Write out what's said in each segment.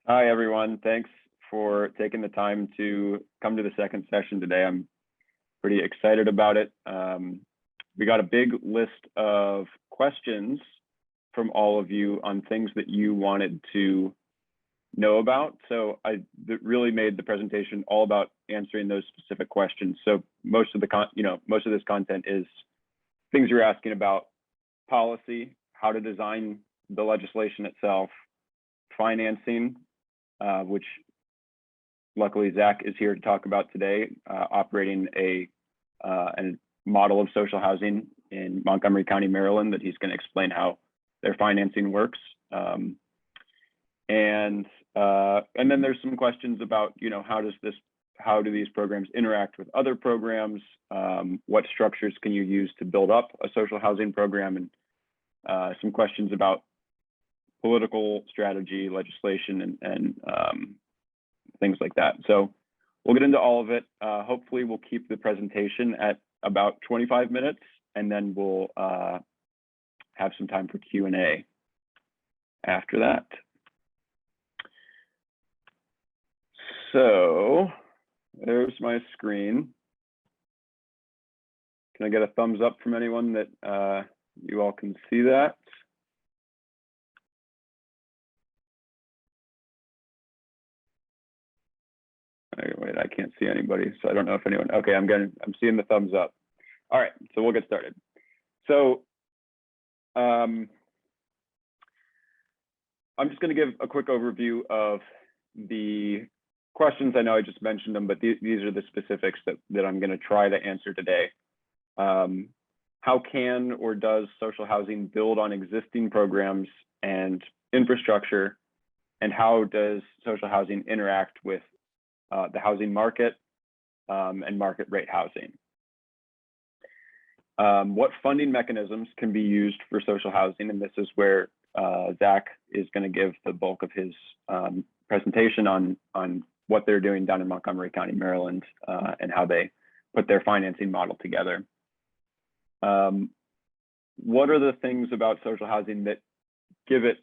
Hi, everyone. Thanks for taking the time to come to the second session today. I'm pretty excited about it. We got a big list of questions from all of you on things that you wanted to know about. So I really made the presentation all about answering those specific questions. So most of this content is things you're asking about: policy, how to design the legislation itself, financing, which luckily Zach is here to talk about today, operating a model of social housing in Montgomery County, Maryland, that he's going to explain how their financing works. And then there's some questions about, how do these programs interact with other programs? What structures can you use to build up a social housing program? And some questions about political strategy, legislation, and things like that. So we'll get into all of it. Hopefully we'll keep the presentation at about 25 minutes, and then we'll have some time for Q&A after that. So there's my screen. Can I get a thumbs up from anyone that you all can see that? Wait, I can't see anybody, so I don't know if anyone. Okay, I'm seeing the thumbs up. All right, so we'll get started. So I'm just going to give a quick overview of the questions. I know I just mentioned them, but these are the specifics that I'm going to try to answer today. How can or does social housing build on existing programs and infrastructure? And how does social housing interact with the housing market and market rate housing? What funding mechanisms can be used for social housing? And this is where Zach is going to give the bulk of his presentation on what they're doing down in Montgomery County, Maryland, and how they put their financing model together. What are the things about social housing that give it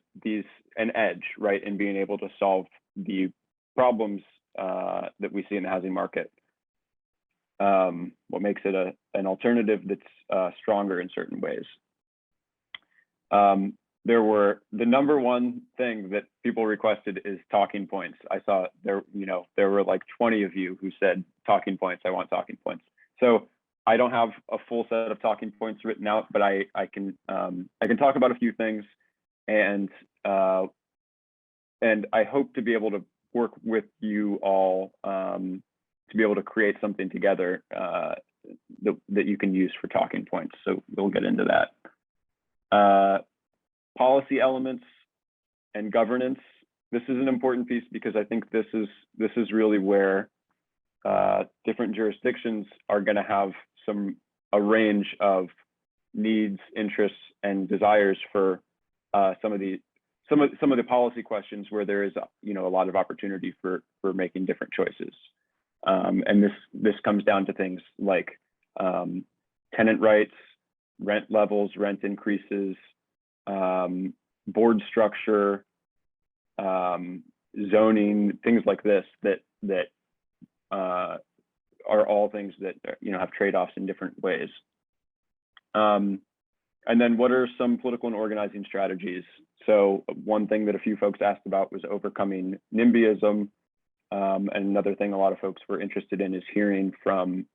an edge, right, in being able to solve the problems that we see in the housing market? What makes it an alternative that's stronger in certain ways? The number one thing that people requested is talking points. I saw there were like 20 of you who said talking points. I want talking points. So I don't have a full set of talking points written out, but I can talk about a few things, and I hope to be able to work with you all to be able to create something together that you can use for talking points. So we'll get into that. Policy elements and governance. This is an important piece because I think this is really where different jurisdictions are going to have a range of needs, interests, and desires for some of the policy questions where there is a lot of opportunity for making different choices. And this comes down to things like tenant rights, rent levels, rent increases, board structure, zoning, things like this that are all things that have trade-offs in different ways. And then what are some political and organizing strategies? So one thing that a few folks asked about was overcoming NIMBYism. And another thing a lot of folks were interested in is hearing from,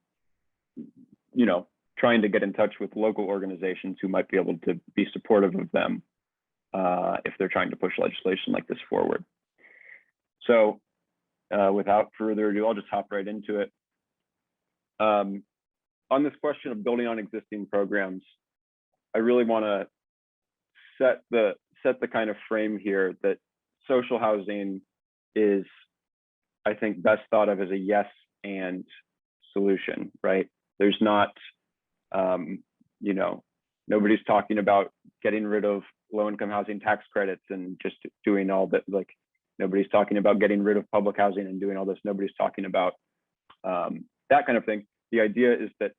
trying to get in touch with local organizations who might be able to be supportive of them if they're trying to push legislation like this forward. So without further ado, I'll just hop right into it. On this question of building on existing programs, I really want to set the kind of frame here that social housing is, I think, best thought of as a yes and solution, right? There's not, nobody's talking about getting rid of low-income housing tax credits and just doing all that. Like, nobody's talking about getting rid of public housing and doing all this. Nobody's talking about that kind of thing. The idea is that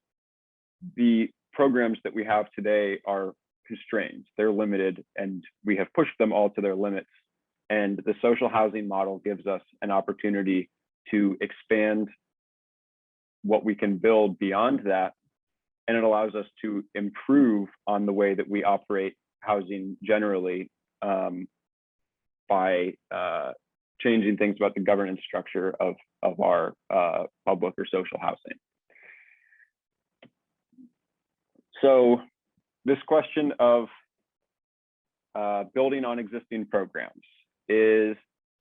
the programs that we have today are constrained, they're limited, and we have pushed them all to their limits And the social housing model gives us an opportunity to expand what we can build beyond that. And it allows us to improve on the way that we operate housing generally by changing things about the governance structure of our public or social housing. So this question of building on existing programs is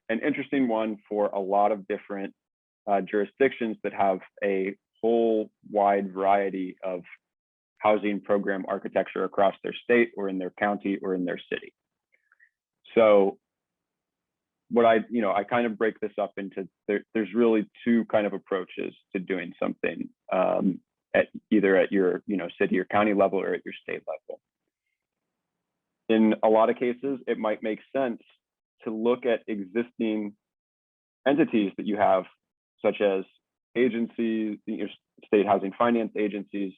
an interesting one for a lot of different jurisdictions that have a whole wide variety of housing program architecture across their state or in their county or in their city. So what I kind of break this up into, there's really two kind of approaches to doing something either at your city or county level or at your state level. In a lot of cases, it might make sense to look at existing entities that you have, such as agencies, your state housing finance agencies,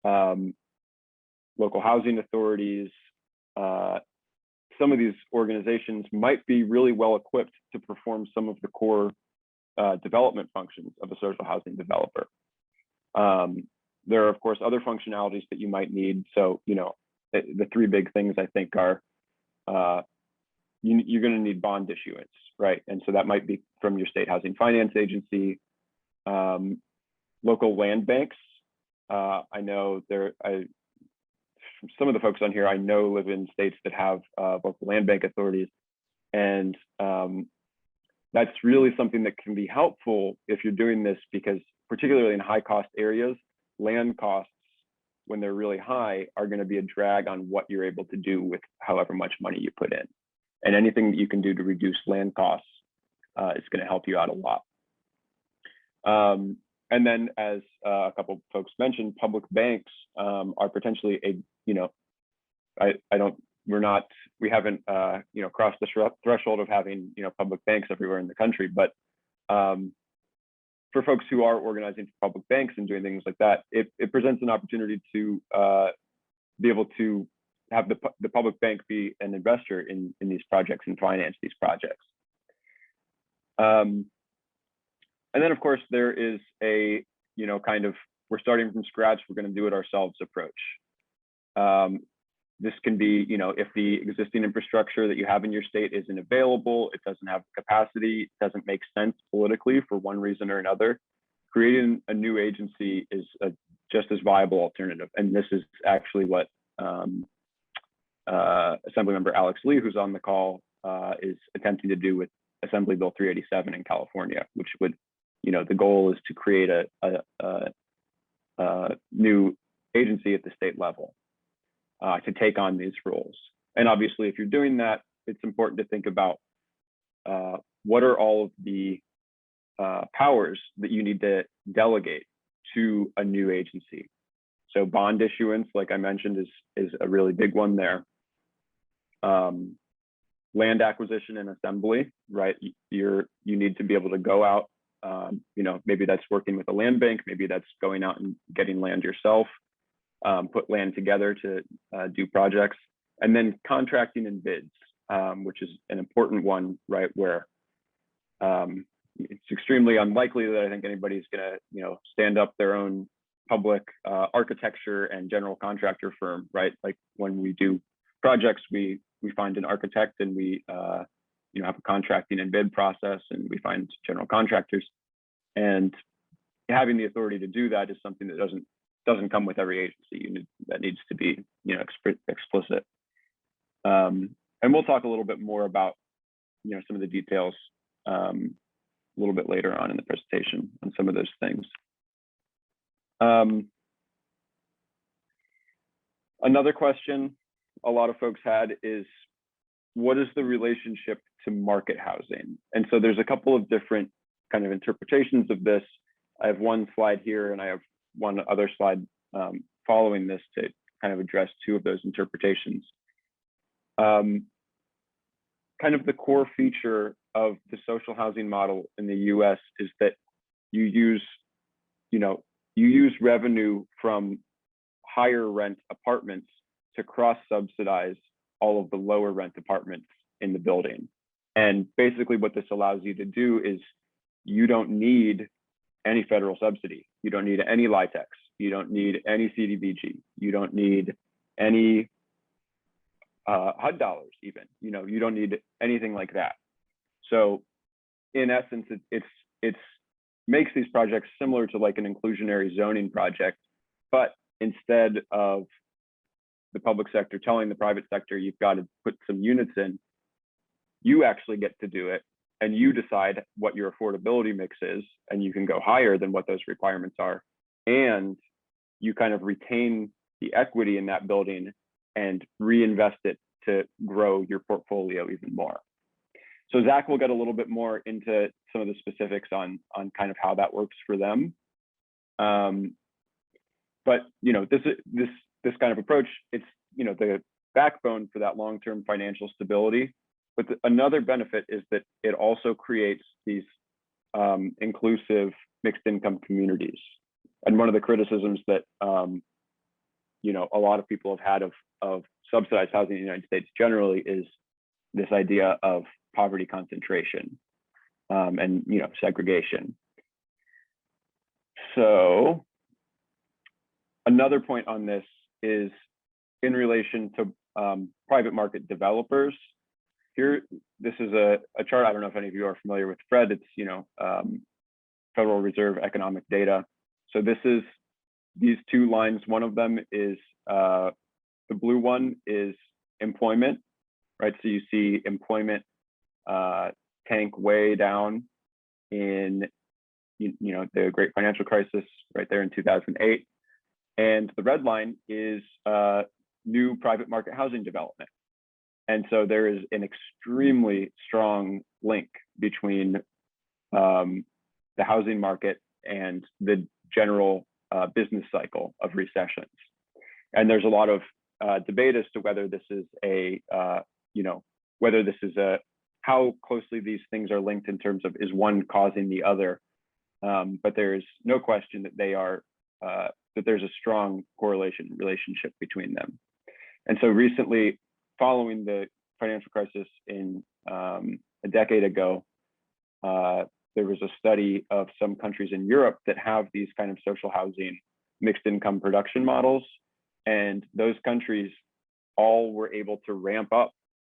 local housing authorities. Some of these organizations might be really well equipped to perform some of the core development functions of a social housing developer. There are, of course, other functionalities that you might need. So, the three big things I think are you're going to need bond issuance, right? And so that might be from your state housing finance agency, local land banks. I know some of the folks on here I know live in states that have local land bank authorities, and that's really something that can be helpful if you're doing this, because particularly in high cost areas, land costs, when they're really high, are going to be a drag on what you're able to do with however much money you put in. And anything that you can do to reduce land costs is going to help you out a lot. And then, as a couple of folks mentioned, public banks are potentially we haven't crossed the threshold of having public banks everywhere in the country, but for folks who are organizing for public banks and doing things like that, it presents an opportunity to be able to have the public bank be an investor in these projects and finance these projects. And then, of course, there is a kind of, we're starting from scratch, we're going to do it ourselves approach. This can be, if the existing infrastructure that you have in your state isn't available, it doesn't have capacity, it doesn't make sense politically for one reason or another, creating a new agency is a just as viable alternative. And this is actually what Assemblymember Alex Lee, who's on the call, is attempting to do with Assembly Bill 387 in California, which would, the goal is to create a new agency at the state level to take on these roles. And obviously, if you're doing that, it's important to think about what are all of the powers that you need to delegate to a new agency. So bond issuance, like I mentioned, is a really big one there. Land acquisition and assembly, right? You need to be able to go out, maybe that's working with a land bank, maybe that's going out and getting land yourself, put land together to do projects. And then contracting and bids, which is an important one, right? Where it's extremely unlikely that I think anybody's gonna, stand up their own public architecture and general contractor firm, right? Like when we do projects, we find an architect and we have a contracting and bid process, and we find general contractors. And having the authority to do that is something that doesn't come with every agency. That needs to be explicit. And we'll talk a little bit more about some of the details a little bit later on in the presentation on some of those things. Another question a lot of folks had is, what is the relationship to market housing? And so there's a couple of different kind of interpretations of this. I have one slide here, and I have one other slide following this to kind of address two of those interpretations. Kind of the core feature of the social housing model in the US is that you use revenue from higher rent apartments to cross-subsidize all of the lower rent apartments in the building. And basically what this allows you to do is you don't need any federal subsidy. You don't need any LIHTC. You don't need any CDBG. You don't need any HUD dollars even. You don't need anything like that. So in essence, it's makes these projects similar to like an inclusionary zoning project, but instead of the public sector telling the private sector you've got to put some units in, you actually get to do it, and you decide what your affordability mix is, and you can go higher than what those requirements are, and you kind of retain the equity in that building and reinvest it to grow your portfolio even more. So Zach will get a little bit more into some of the specifics on kind of how that works for them. But this kind of approach, it's the backbone for that long-term financial stability. But another benefit is that it also creates these inclusive mixed income communities. And one of the criticisms that a lot of people have had of subsidized housing in the United States generally is this idea of poverty concentration and segregation. So another point on this is in relation to private market developers. Here, this is a chart. I don't know if any of you are familiar with FRED. It's Federal Reserve economic data. So this is these two lines. One of them is the blue one is employment, right? So you see employment tank way down in the Great Financial Crisis right there in 2008, and the red line is new private market housing development. And so there is an extremely strong link between the housing market and the general business cycle of recessions. And there's a lot of debate as to whether this is how closely these things are linked in terms of is one causing the other. But there's no question that they are, that there's a strong relationship between them. And so recently, following the financial crisis in a decade ago, there was a study of some countries in Europe that have these kind of social housing mixed income production models. And those countries all were able to ramp up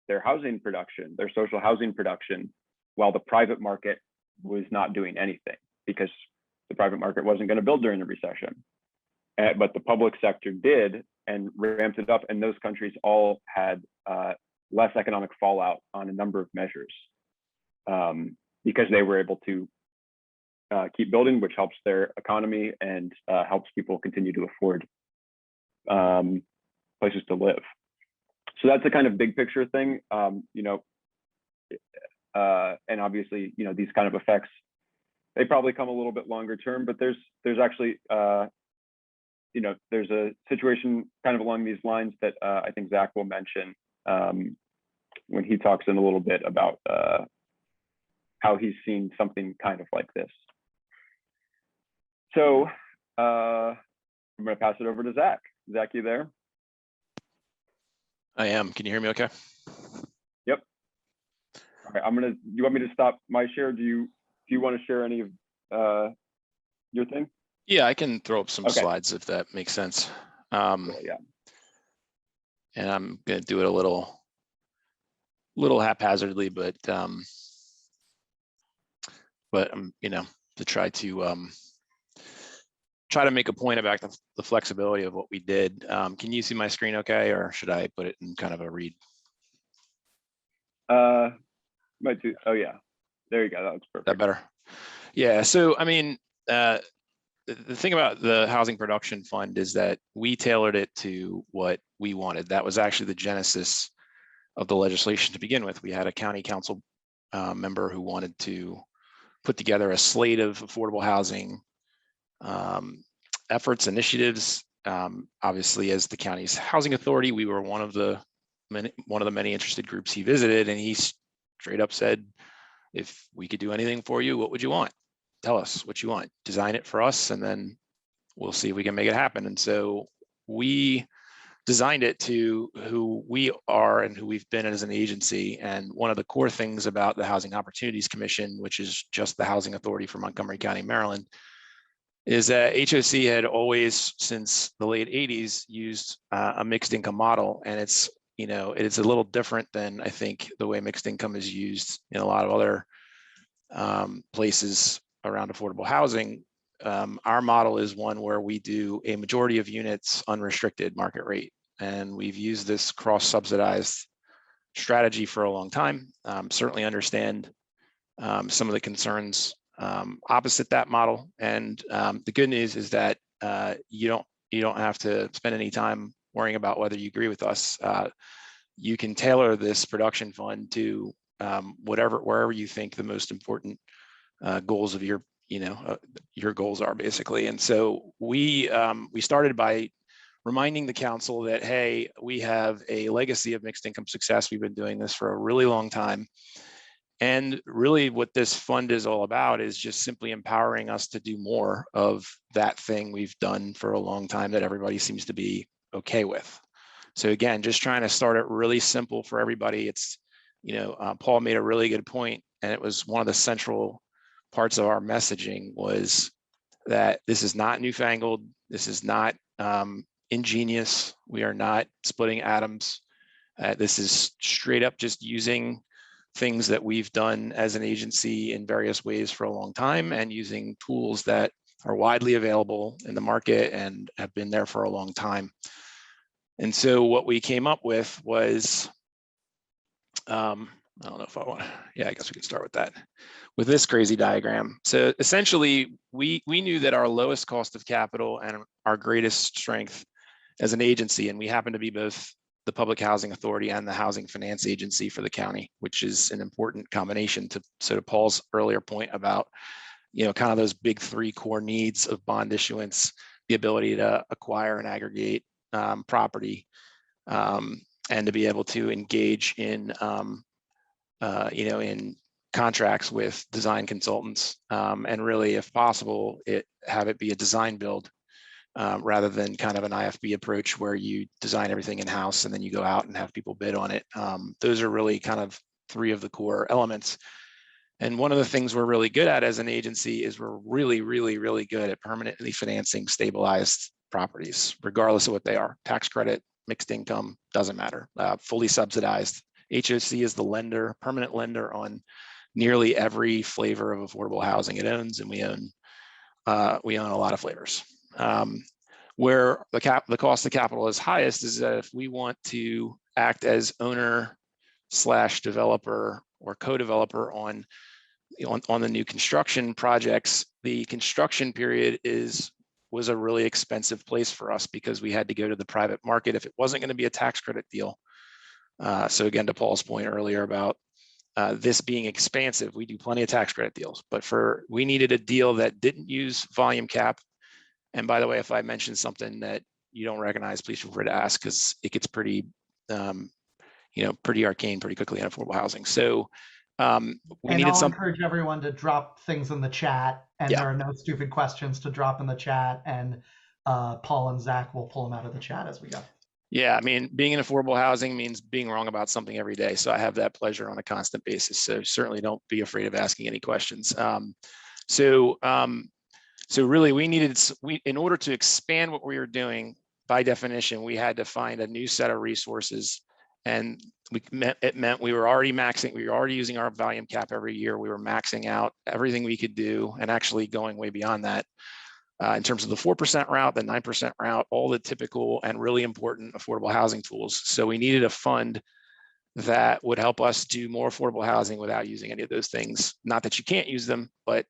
their housing production, their social housing production, while the private market was not doing anything because the private market wasn't going to build during the recession. But the public sector did and ramped it up. And those countries all had less economic fallout on a number of measures because they were able to keep building, which helps their economy and helps people continue to afford places to live. So that's a kind of big picture thing, and obviously, these kind of effects, they probably come a little bit longer term, but there's actually, there's a situation kind of along these lines that I think Zach will mention when he talks in a little bit about how he's seen something kind of like this. So I'm going to pass it over to Zach. Zach, you there? I am. Can you hear me okay? Yep. Okay, you want me to stop my share? Do you want to share any of your thing? Yeah, I can throw up some slides if that makes sense. Cool, yeah. And I'm going to do it a little haphazardly, but to try to make a point about the flexibility of what we did. Can you see my screen okay, or should I put it in kind of a read? Oh yeah, there you go. That looks perfect. That better? Yeah. So I mean, the thing about the Housing Production Fund is that we tailored it to what we wanted. That was actually the genesis of the legislation to begin with. We had a county council member who wanted to put together a slate of affordable housing efforts, initiatives. Obviously, as the county's housing authority, we were one of the many interested groups he visited, and he straight up said, if we could do anything for you, what would you want? Tell us what you want, design it for us, and then we'll see if we can make it happen. And so we designed it to who we are and who we've been as an agency. And one of the core things about the Housing Opportunities Commission, which is just the housing authority for Montgomery County, Maryland, is that HOC had always, since the late 80s, used a mixed income model. And it's, it's a little different than I think the way mixed income is used in a lot of other places around affordable housing. Our model is one where we do a majority of units unrestricted market rate. And we've used this cross-subsidized strategy for a long time. Certainly understand some of the concerns opposite that model. And the good news is that you don't have to spend any time worrying about whether you agree with us. You can tailor this production fund to wherever you think the most important goals of your goals are, basically. And so we started by reminding the council that, hey, we have a legacy of mixed income success. We've been doing this for a really long time. And really what this fund is all about is just simply empowering us to do more of that thing we've done for a long time that everybody seems to be okay with. So again, just trying to start it really simple for everybody. It's, Paul made a really good point, and it was one of the central parts of our messaging was that this is not newfangled. This is not ingenious. We are not splitting atoms. This is straight up just using things that we've done as an agency in various ways for a long time and using tools that are widely available in the market and have been there for a long time. And so what we came up with was, I don't know if I want to, I guess we can start with that, with this crazy diagram. So essentially, we knew that our lowest cost of capital and our greatest strength as an agency, and we happen to be both the Public Housing Authority and the Housing Finance Agency for the county, which is an important combination to Paul's earlier point about, kind of those big three core needs of bond issuance, the ability to acquire and aggregate property, and to be able to engage in, in contracts with design consultants, and really, if possible, have it be a design build rather than kind of an IFB approach where you design everything in-house and then you go out and have people bid on it. Those are really kind of three of the core elements. And one of the things we're really good at as an agency is we're really, really, really good at permanently financing stabilized properties, regardless of what they are. Tax credit, mixed income, doesn't matter. Fully subsidized. HOC is the lender, permanent lender on nearly every flavor of affordable housing it owns, and we own a lot of flavors. Where the cost of capital is highest is that if we want to act as owner / developer or co-developer on the new construction projects, the construction period was a really expensive place for us because we had to go to the private market if it wasn't going to be a tax credit deal. So again, to Paul's point earlier about this being expansive, we do plenty of tax credit deals, but we needed a deal that didn't use volume cap. And by the way, if I mention something that you don't recognize, please feel free to ask, because it gets pretty, pretty arcane pretty quickly in affordable housing. So we needed I'll encourage everyone to drop things in the chat, and there are no stupid questions to drop in the chat, and Paul and Zach will pull them out of the chat as we go. Yeah, I mean, being in affordable housing means being wrong about something every day. So I have that pleasure on a constant basis. So certainly don't be afraid of asking any questions. So really, in order to expand what we were doing, by definition, we had to find a new set of resources, and it meant we were already using our volume cap every year. We were maxing out everything we could do, and actually going way beyond that in terms of the 4% route, the 9% route, all the typical and really important affordable housing tools. So we needed a fund that would help us do more affordable housing without using any of those things. Not that you can't use them, but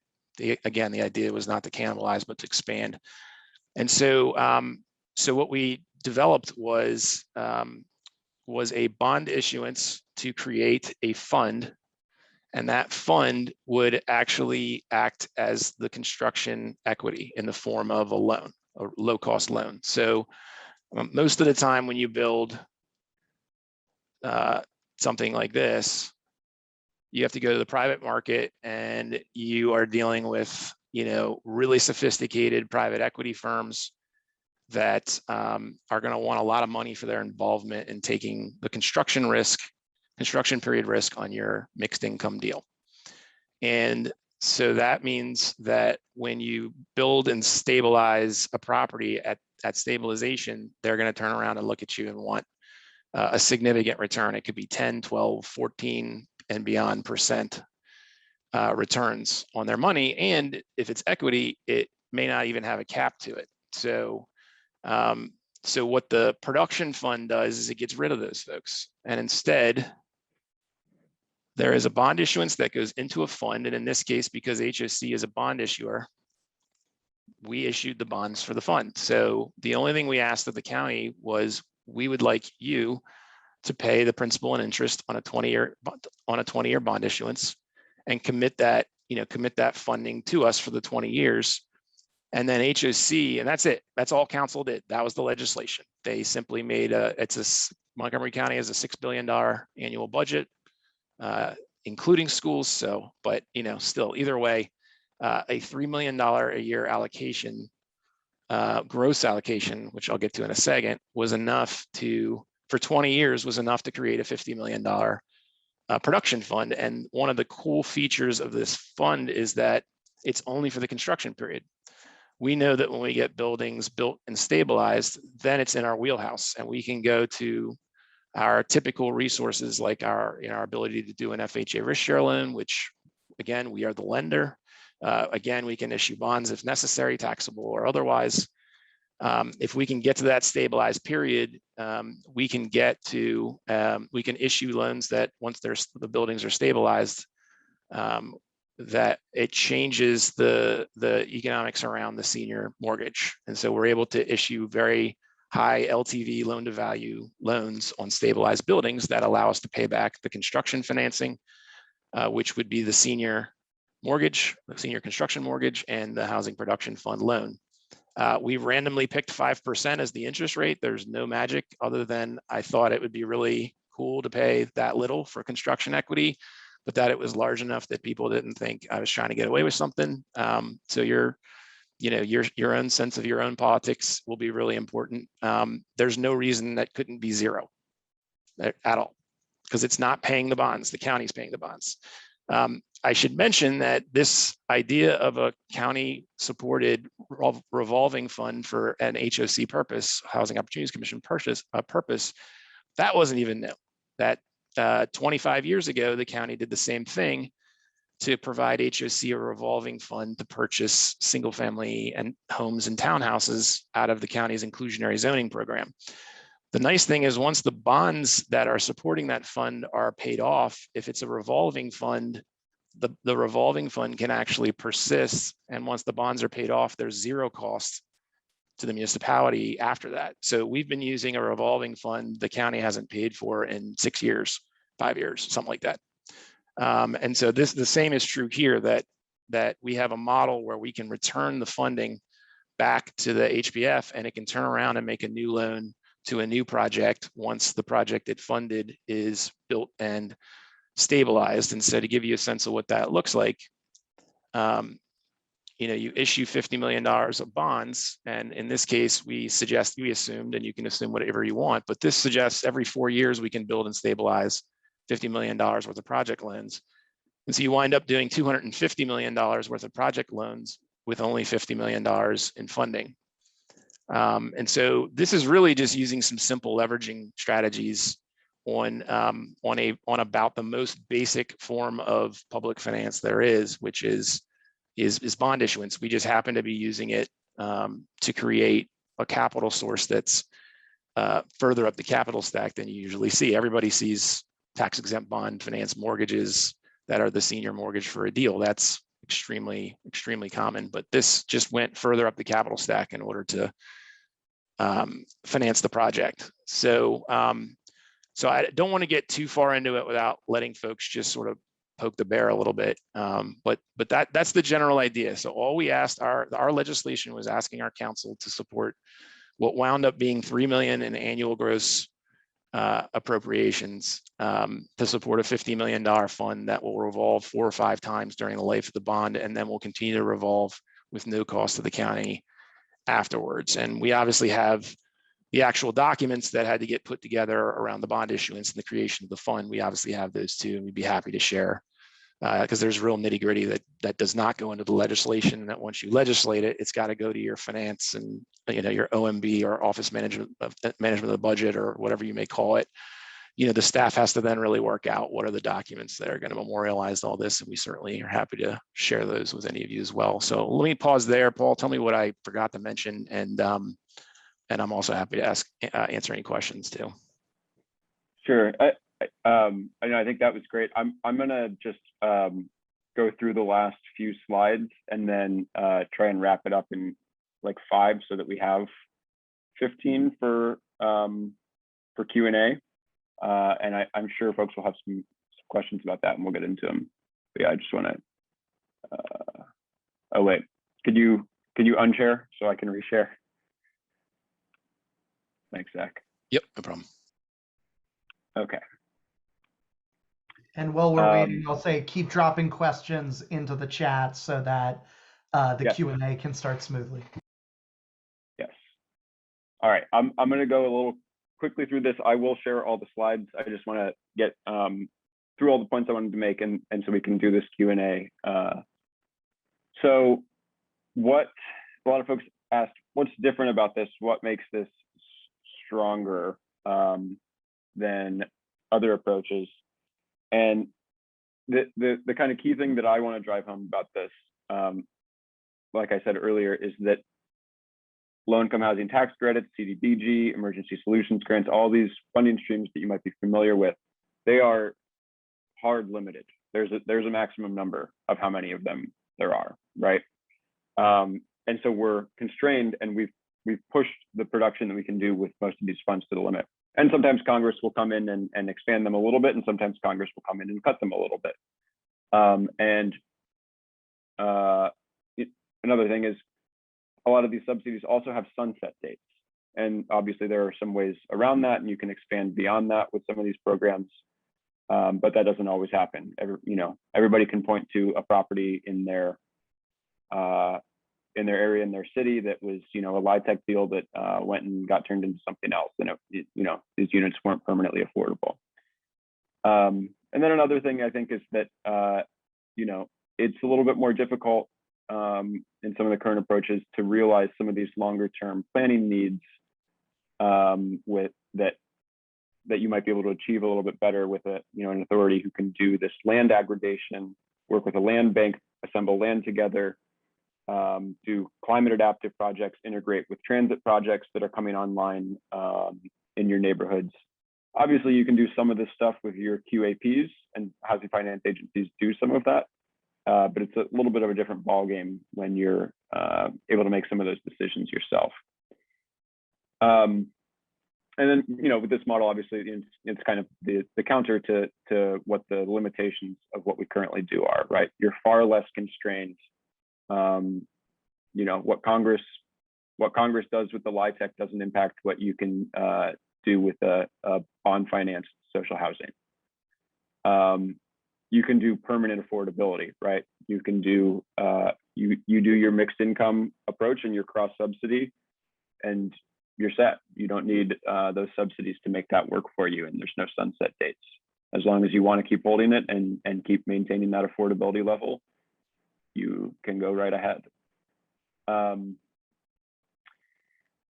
again, the idea was not to cannibalize, but to expand. And so, what we developed was a bond issuance to create a fund, and that fund would actually act as the construction equity in the form of a loan, a low-cost loan. So most of the time when you build something like this, you have to go to the private market, and you are dealing with, really sophisticated private equity firms that are going to want a lot of money for their involvement in taking the construction period risk on your mixed income deal. And so that means that when you build and stabilize a property at stabilization, they're going to turn around and look at you and want a significant return. It could be 10, 12, 14 and beyond percent returns on their money. And if it's equity, it may not even have a cap to it. So, so what the production fund does is it gets rid of those folks. And instead, there is a bond issuance that goes into a fund. And in this case, because HOC is a bond issuer, we issued the bonds for the fund. So the only thing we asked of the county was, we would like you to pay the principal and interest on a 20-year bond issuance and commit that funding to us for the 20 years. And then HOC, and that's it. That's all council did. That was the legislation. They simply made Montgomery County has a $6 billion annual budget, including schools. So, but still, either way, a $3 million a year allocation, gross allocation, which I'll get to in a second, was enough for 20 years, was enough to create a $50 million production fund. And one of the cool features of this fund is that it's only for the construction period. We know that when we get buildings built and stabilized, then it's in our wheelhouse, and we can go to our typical resources like our ability to do an FHA risk share loan, which again, we are the lender. Again, we can issue bonds if necessary, taxable or otherwise. If we can get to that stabilized period, we can issue loans that once the buildings are stabilized, that it changes the economics around the senior mortgage. And so we're able to issue very high LTV loan to value loans on stabilized buildings that allow us to pay back the construction financing, which would be the senior mortgage, the senior construction mortgage, and the housing production fund loan. We randomly picked 5% as the interest rate. There's no magic other than I thought it would be really cool to pay that little for construction equity, but that it was large enough that people didn't think I was trying to get away with something. So your own sense of your own politics will be really important. There's no reason that couldn't be zero at all, because it's not paying the bonds. The county's paying the bonds. I should mention that this idea of a county-supported revolving fund for an HOC purpose, Housing Opportunities Commission purpose, that wasn't even new. That 25 years ago, the county did the same thing to provide HOC a revolving fund to purchase single-family and homes and townhouses out of the county's inclusionary zoning program. The nice thing is once the bonds that are supporting that fund are paid off, if it's a revolving fund, the revolving fund can actually persist. And once the bonds are paid off, there's zero cost to the municipality after that. So we've been using a revolving fund the county hasn't paid for in 6 years, 5 years, something like that. And so the same is true here, that we have a model where we can return the funding back to the HBF, and it can turn around and make a new loan to a new project once the project it funded is built and stabilized. And so to give you a sense of what that looks like, you issue $50 million of bonds. And in this case, we assumed, and you can assume whatever you want, but this suggests every 4 years we can build and stabilize $50 million worth of project loans. And so you wind up doing $250 million worth of project loans with only $50 million in funding. And so this is really just using some simple leveraging strategies on about the most basic form of public finance there is, which is bond issuance. We just happen to be using it to create a capital source that's further up the capital stack than you usually see. Everybody sees tax-exempt bond finance mortgages that are the senior mortgage for a deal. That's extremely, extremely common, but this just went further up the capital stack in order to finance the project. So I don't want to get too far into it without letting folks just sort of poke the bear a little bit. But that's the general idea. So all we asked, our legislation was asking our council to support what wound up being $3 million in annual gross appropriations to support a $50 million fund that will revolve 4 or 5 times during the life of the bond, and then will continue to revolve with no cost to the county afterwards. And we obviously have the actual documents that had to get put together around the bond issuance and the creation of the fund. We obviously have those too, and we'd be happy to share, because there's real nitty gritty that does not go into the legislation, and that once you legislate it, it's got to go to your finance and, you know, your OMB or office management of the budget, or whatever you may call it. You know, the staff has to then really work out what are the documents that are going to memorialize all this, and we certainly are happy to share those with any of you as well. So let me pause there. Paul, tell me what I forgot to mention, and I'm also happy to answer any questions too. Sure. I think that was great. I'm gonna just go through the last few slides and then try and wrap it up in like 5 so that we have 15 for Q&A. And I'm sure folks will have some questions about that, and we'll get into them. But yeah, I just want to. Oh wait, could you unshare so I can reshare? Thanks, Zach. Yep, no problem. Okay. And while we're waiting, I'll say keep dropping questions into the chat so that the Q&A can start smoothly. Yes. All right. I'm going to go a little quickly through this. I will share all the slides. I just want to get through all the points I wanted to make, and so we can do this Q&A. So what a lot of folks asked, what's different about this? What makes this stronger than other approaches? And the kind of key thing that I want to drive home about this, like I said earlier, is that low-income housing tax credits, CDBG, emergency solutions grants, all these funding streams that you might be familiar with, they are hard limited. There's a maximum number of how many of them there are, right? And so we're constrained, and we've pushed the production that we can do with most of these funds to the limit. And sometimes Congress will come in and expand them a little bit, and sometimes Congress will come in and cut them a little bit. Another thing is, a lot of these subsidies also have sunset dates. And obviously there are some ways around that, and you can expand beyond that with some of these programs, but that doesn't always happen. Everybody can point to a property in their area, in their city, that was, a LIHTC deal that went and got turned into something else, and these units weren't permanently affordable. And then another thing I think is that it's a little bit more difficult in some of the current approaches to realize some of these longer term planning needs with that you might be able to achieve a little bit better with an authority who can do this land aggregation, work with a land bank, assemble land together, do climate adaptive projects, integrate with transit projects that are coming online in your neighborhoods. Obviously, you can do some of this stuff with your QAPs, and housing finance agencies do some of that, but it's a little bit of a different ballgame when you're able to make some of those decisions yourself. And then, with this model, obviously, it's kind of the counter to what the limitations of what we currently do are, right? You're far less constrained. What Congress does with the LIHTC doesn't impact what you can do with a bond financed social housing. You can do permanent affordability, right? You can do you do your mixed income approach and your cross subsidy, and you're set. You don't need those subsidies to make that work for you, and there's no sunset dates. As long as you want to keep holding it and keep maintaining that affordability level, you can go right ahead. And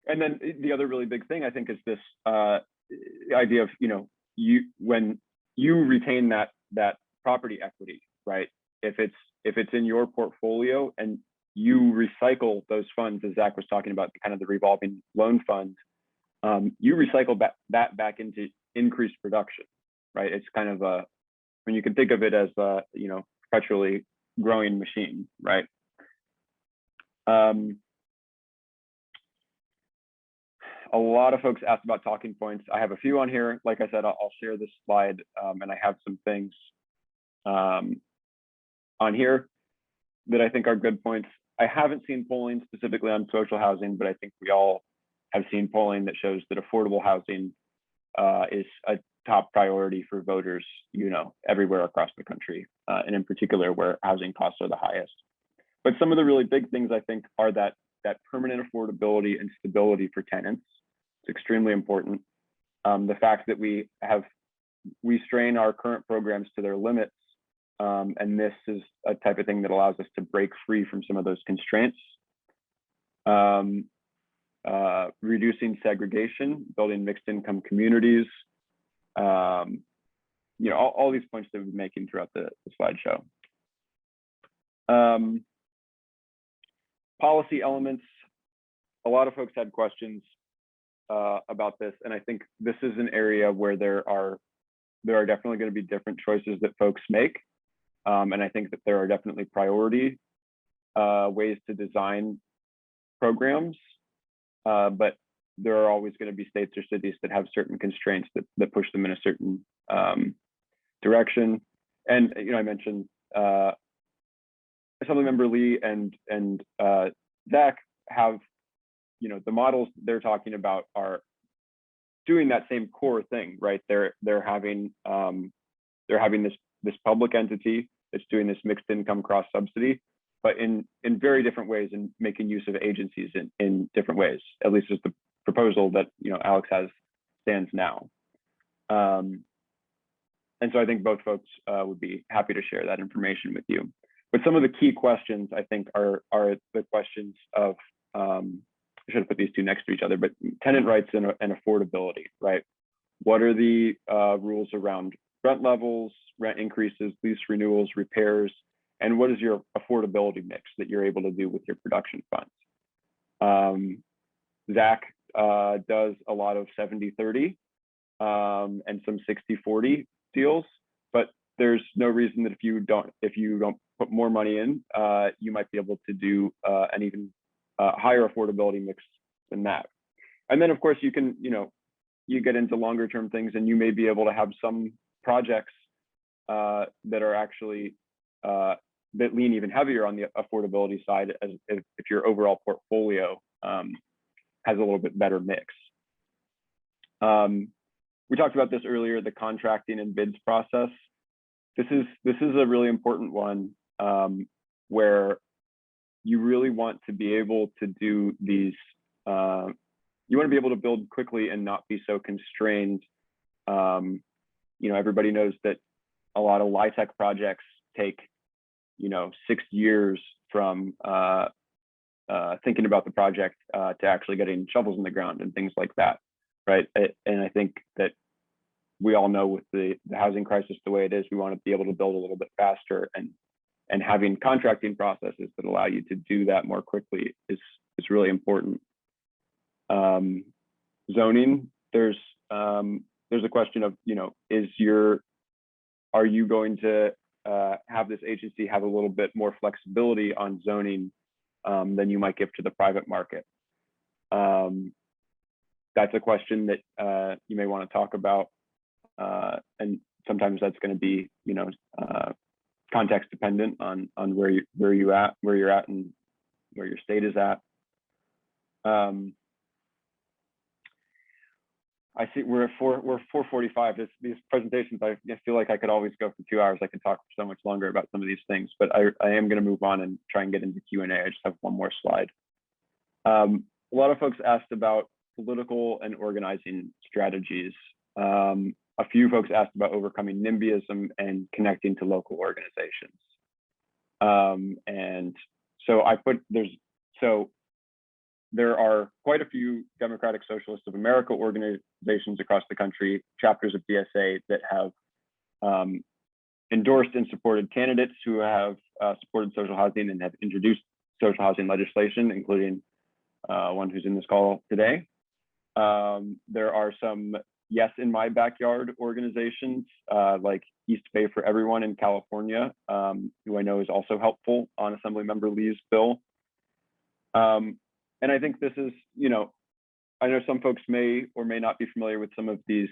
then the other really big thing, I think, is this idea of when you retain that property equity, right? If it's in your portfolio and you recycle those funds, as Zach was talking about, kind of the revolving loan fund, you recycle that back into increased production, right? It's kind of when you can think of it as a perpetually growing machine, right? A lot of folks asked about talking points. I have a few on here. Like I said, I'll share this slide, and I have some things on here that I think are good points. I haven't seen polling specifically on social housing, but I think we all have seen polling that shows that affordable housing is a top priority for voters, everywhere across the country, and in particular where housing costs are the highest. But some of the really big things, I think, are that that permanent affordability and stability for tenants. It's extremely important. The fact that we strain our current programs to their limits, and this is a type of thing that allows us to break free from some of those constraints. Reducing segregation, building mixed income communities, you know, all these points that we're making throughout the slideshow. Policy elements. A lot of folks had questions about this, and I think this is an area where there are definitely going to be different choices that folks make, and I think that there are definitely priority ways to design programs, but there are always going to be states or cities that have certain constraints that push them in a certain direction. And you know, I mentioned Assemblymember Lee and Zach have, you know, the models they're talking about are doing that same core thing, right? They're having this public entity that's doing this mixed income cross subsidy, but in very different ways, and making use of agencies in different ways. At least is the proposal that, you know, Alex has stands now. And so I think both folks would be happy to share that information with you. But some of the key questions, I think, are the questions of, I should have put these two next to each other, but tenant rights and affordability, right? What are the rules around rent levels, rent increases, lease renewals, repairs, and what is your affordability mix that you're able to do with your production funds? Zach does a lot of 70-30 and some 60-40 deals, but there's no reason that if you don't put more money in, you might be able to do an even higher affordability mix than that. And then of course you can, you know, you get into longer term things, and you may be able to have some projects that are actually that lean even heavier on the affordability side, as if your overall portfolio has a little bit better mix. We talked about this earlier, the contracting and bids process. This is a really important one, where you really want to be able to do these, you want to be able to build quickly and not be so constrained. You know, everybody knows that a lot of LIHTC projects take, you know, 6 years from thinking about the project to actually getting shovels in the ground and things like that, right? And I think that we all know with the housing crisis the way it is, we want to be able to build a little bit faster, and having contracting processes that allow you to do that more quickly is really important. Zoning, there's a question of, you know, are you going to have this agency have a little bit more flexibility on zoning than you might give to the private market? That's a question that you may want to talk about, and sometimes that's going to be, you know, context dependent on where you're at and where your state is at. I see we're 4:45. These presentations, I feel like I could always go for 2 hours. I could talk for so much longer about some of these things, but I am going to move on and try and get into Q&A. I just have one more slide. A lot of folks asked about political and organizing strategies. A few folks asked about overcoming NIMBYism and connecting to local organizations. And so there are quite a few Democratic Socialists of America organizations across the country, chapters of DSA, that have endorsed and supported candidates who have supported social housing and have introduced social housing legislation, including one who's in this call today. There are some Yes in My Backyard organizations, like East Bay for Everyone in California, who I know is also helpful on Assemblymember Lee's bill. And I think this is, you know, I know some folks may or may not be familiar with some of these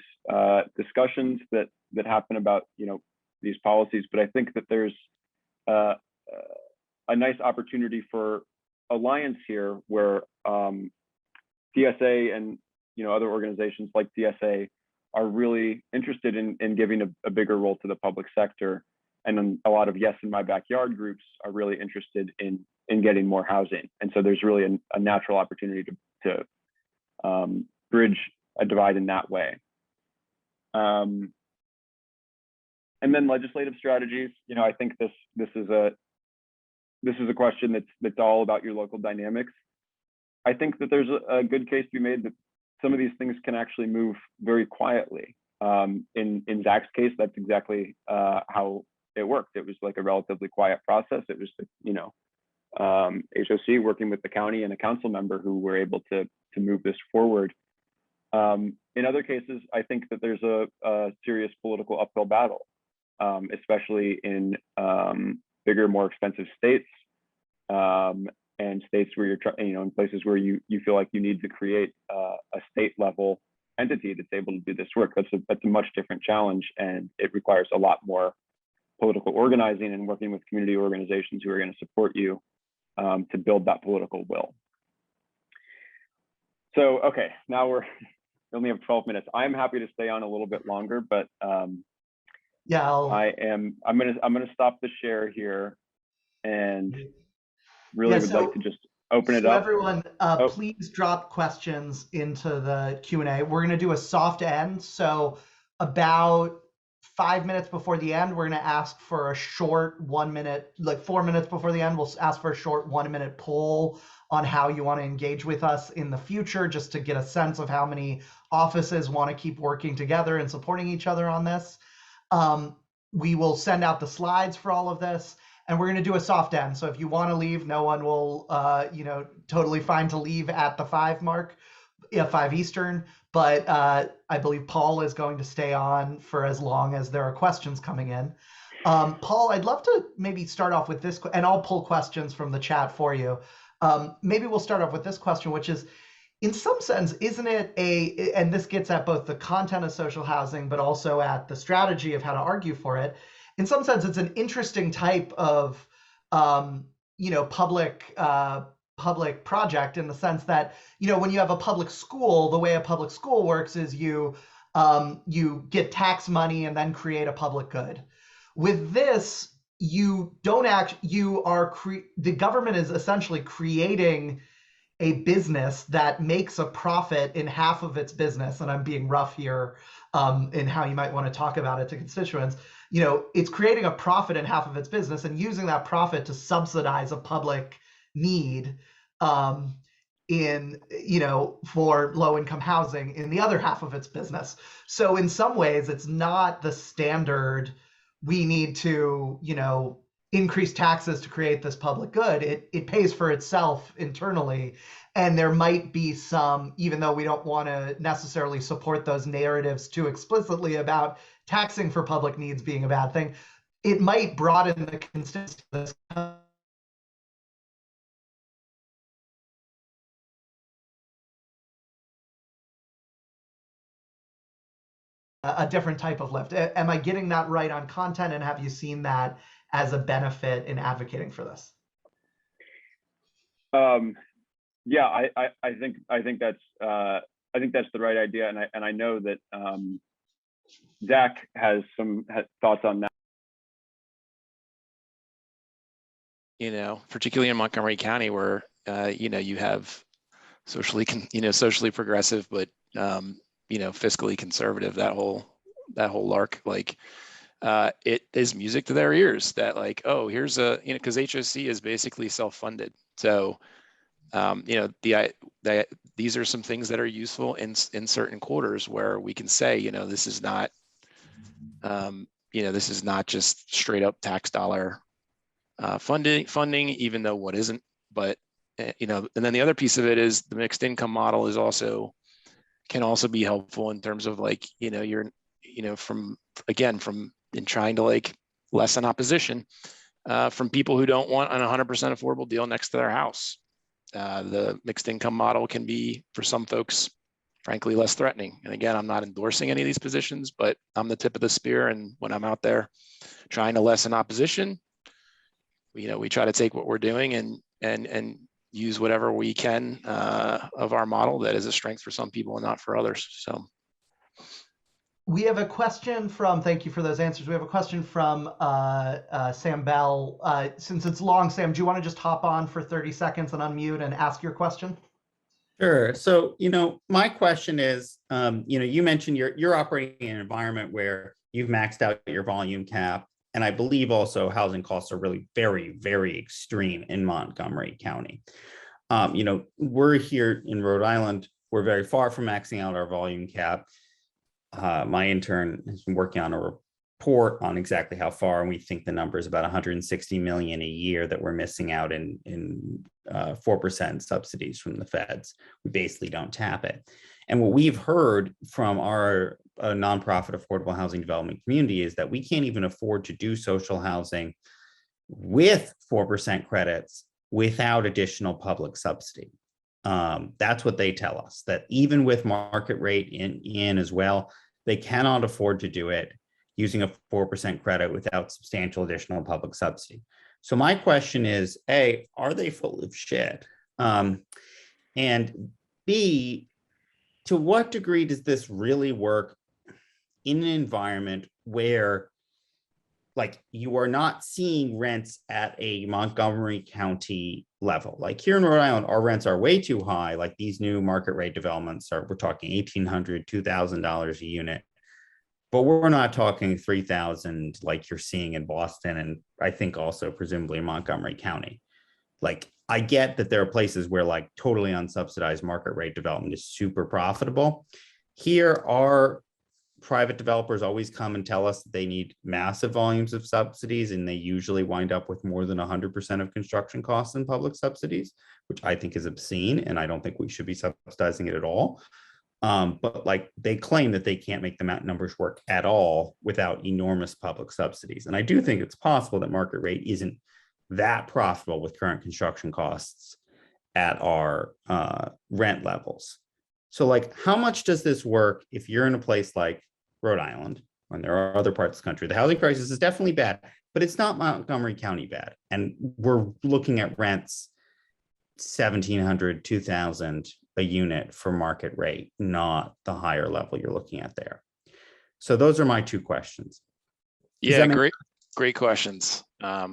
discussions that happen about, you know, these policies, but I think that there's a nice opportunity for alliance here, where DSA and, you know, other organizations like DSA are really interested in giving a bigger role to the public sector. And then a lot of Yes in My Backyard groups are really interested in getting more housing. And so there's really a natural opportunity to bridge a divide in that way. And then legislative strategies. You know, I think this is a question that's all about your local dynamics. I think that there's a good case to be made that some of these things can actually move very quietly. In Zach's case, that's exactly how it worked. It was like a relatively quiet process. It was, you know, HOC working with the county and a council member who were able to move this forward. In other cases, I think that there's a serious political uphill battle, especially in bigger, more expensive states, and states where you're, you know, in places where you feel like you need to create a state level entity that's able to do this work. That's a much different challenge, and it requires a lot more political organizing and working with community organizations who are going to support you to build that political will. So, okay, now we only have 12 minutes. I'm happy to stay on a little bit longer, but yeah, I'm gonna stop the share here, and really would like to just open it up. Everyone, please drop questions into the Q&A. We're gonna do a soft end. So about 5 minutes before the end, we're gonna ask for a short 1 minute, like 4 minutes before the end, we'll ask for a short 1 minute poll on how you want to engage with us in the future, just to get a sense of how many offices want to keep working together and supporting each other on this. We will send out the slides for all of this, and we're going to do a soft end. So if you want to leave, no one will, you know, totally fine to leave at the 5 mark, 5 Eastern. But I believe Paul is going to stay on for as long as there are questions coming in. Paul, I'd love to maybe start off with this, and I'll pull questions from the chat for you. Maybe we'll start off with this question, which is, in some sense, isn't it and this gets at both the content of social housing, but also at the strategy of how to argue for it. In some sense, it's an interesting type of, you know, public project, in the sense that, you know, when you have a public school, the way a public school works is you get tax money and then create a public good. With this, you don't the government is essentially creating a business that makes a profit in half of its business, and I'm being rough here in how you might want to talk about it to constituents. You know, it's creating a profit in half of its business and using that profit to subsidize a public need in, you know, for low-income housing in the other half of its business. So in some ways, it's not the standard, we need to, you know, increase taxes to create this public good. It pays for itself internally. And there might be some, even though we don't want to necessarily support those narratives too explicitly about taxing for public needs being a bad thing, it might broaden the constituency. A different type of lift. Am I getting that right on content, and have you seen that as a benefit in advocating for this? Yeah, I think that's the right idea, and I know that Zach has some thoughts on that. You know, particularly in Montgomery County, where you know, you have socially progressive, but you know, fiscally conservative, that whole lark, like it is music to their ears that, like, oh, here's a, you know, because HOC is basically self-funded. So you know, these are some things that are useful in certain quarters where we can say, you know, this is not you know, this is not just straight up tax dollar funding, even though what isn't. But you know, and then the other piece of it is the mixed income model is can also be helpful in terms of, like, you know, you're, you know, from in trying to, like, lessen opposition from people who don't want an 100% affordable deal next to their house. The mixed income model can be, for some folks, frankly, less threatening. And again, I'm not endorsing any of these positions, but I'm the tip of the spear. And when I'm out there trying to lessen opposition, you know, we try to take what we're doing and use whatever we can of our model that is a strength for some people and not for others. So. We have a question from, thank you for those answers. We have a question from Sam Bell. Since it's long, Sam, do you want to just hop on for 30 seconds and unmute and ask your question? Sure. So, my question is, you mentioned you're operating in an environment where you've maxed out your volume cap. And I believe also housing costs are really very, very extreme in Montgomery County. We're here in Rhode Island. We're very far from maxing out our volume cap. My intern has been working on a report on exactly how far, and we think the number is about 160 million a year that we're missing out in 4% subsidies from the feds. We basically don't tap it. And what we've heard from our nonprofit affordable housing development community is that we can't even afford to do social housing with 4% credits without additional public subsidy. That's what they tell us, that even with market rate in as well, they cannot afford to do it using a 4% credit without substantial additional public subsidy. So my question is, A, are they full of shit? And B, to what degree does this really work in an environment where you are not seeing rents at a Montgomery County level? Like here in Rhode Island, our rents are way too high. Like these new market rate developments we're talking $1,800, $2,000 a unit, but we're not talking 3,000 like you're seeing in Boston. And I think also presumably in Montgomery County. I get that there are places where totally unsubsidized market rate development is super profitable. Here our private developers always come and tell us that they need massive volumes of subsidies, and they usually wind up with more than 100% of construction costs in public subsidies, which I think is obscene, and I don't think we should be subsidizing it at all. But they claim that they can't make the numbers work at all without enormous public subsidies. And I do think it's possible that market rate isn't that profitable with current construction costs at our rent levels. So how much does this work if you're in a place like Rhode Island, when there are other parts of the country? The housing crisis is definitely bad, but it's not Montgomery County bad. And we're looking at rents $1,700, $2,000 a unit for market rate, not the higher level you're looking at there. So those are my two questions. Yeah, great questions. I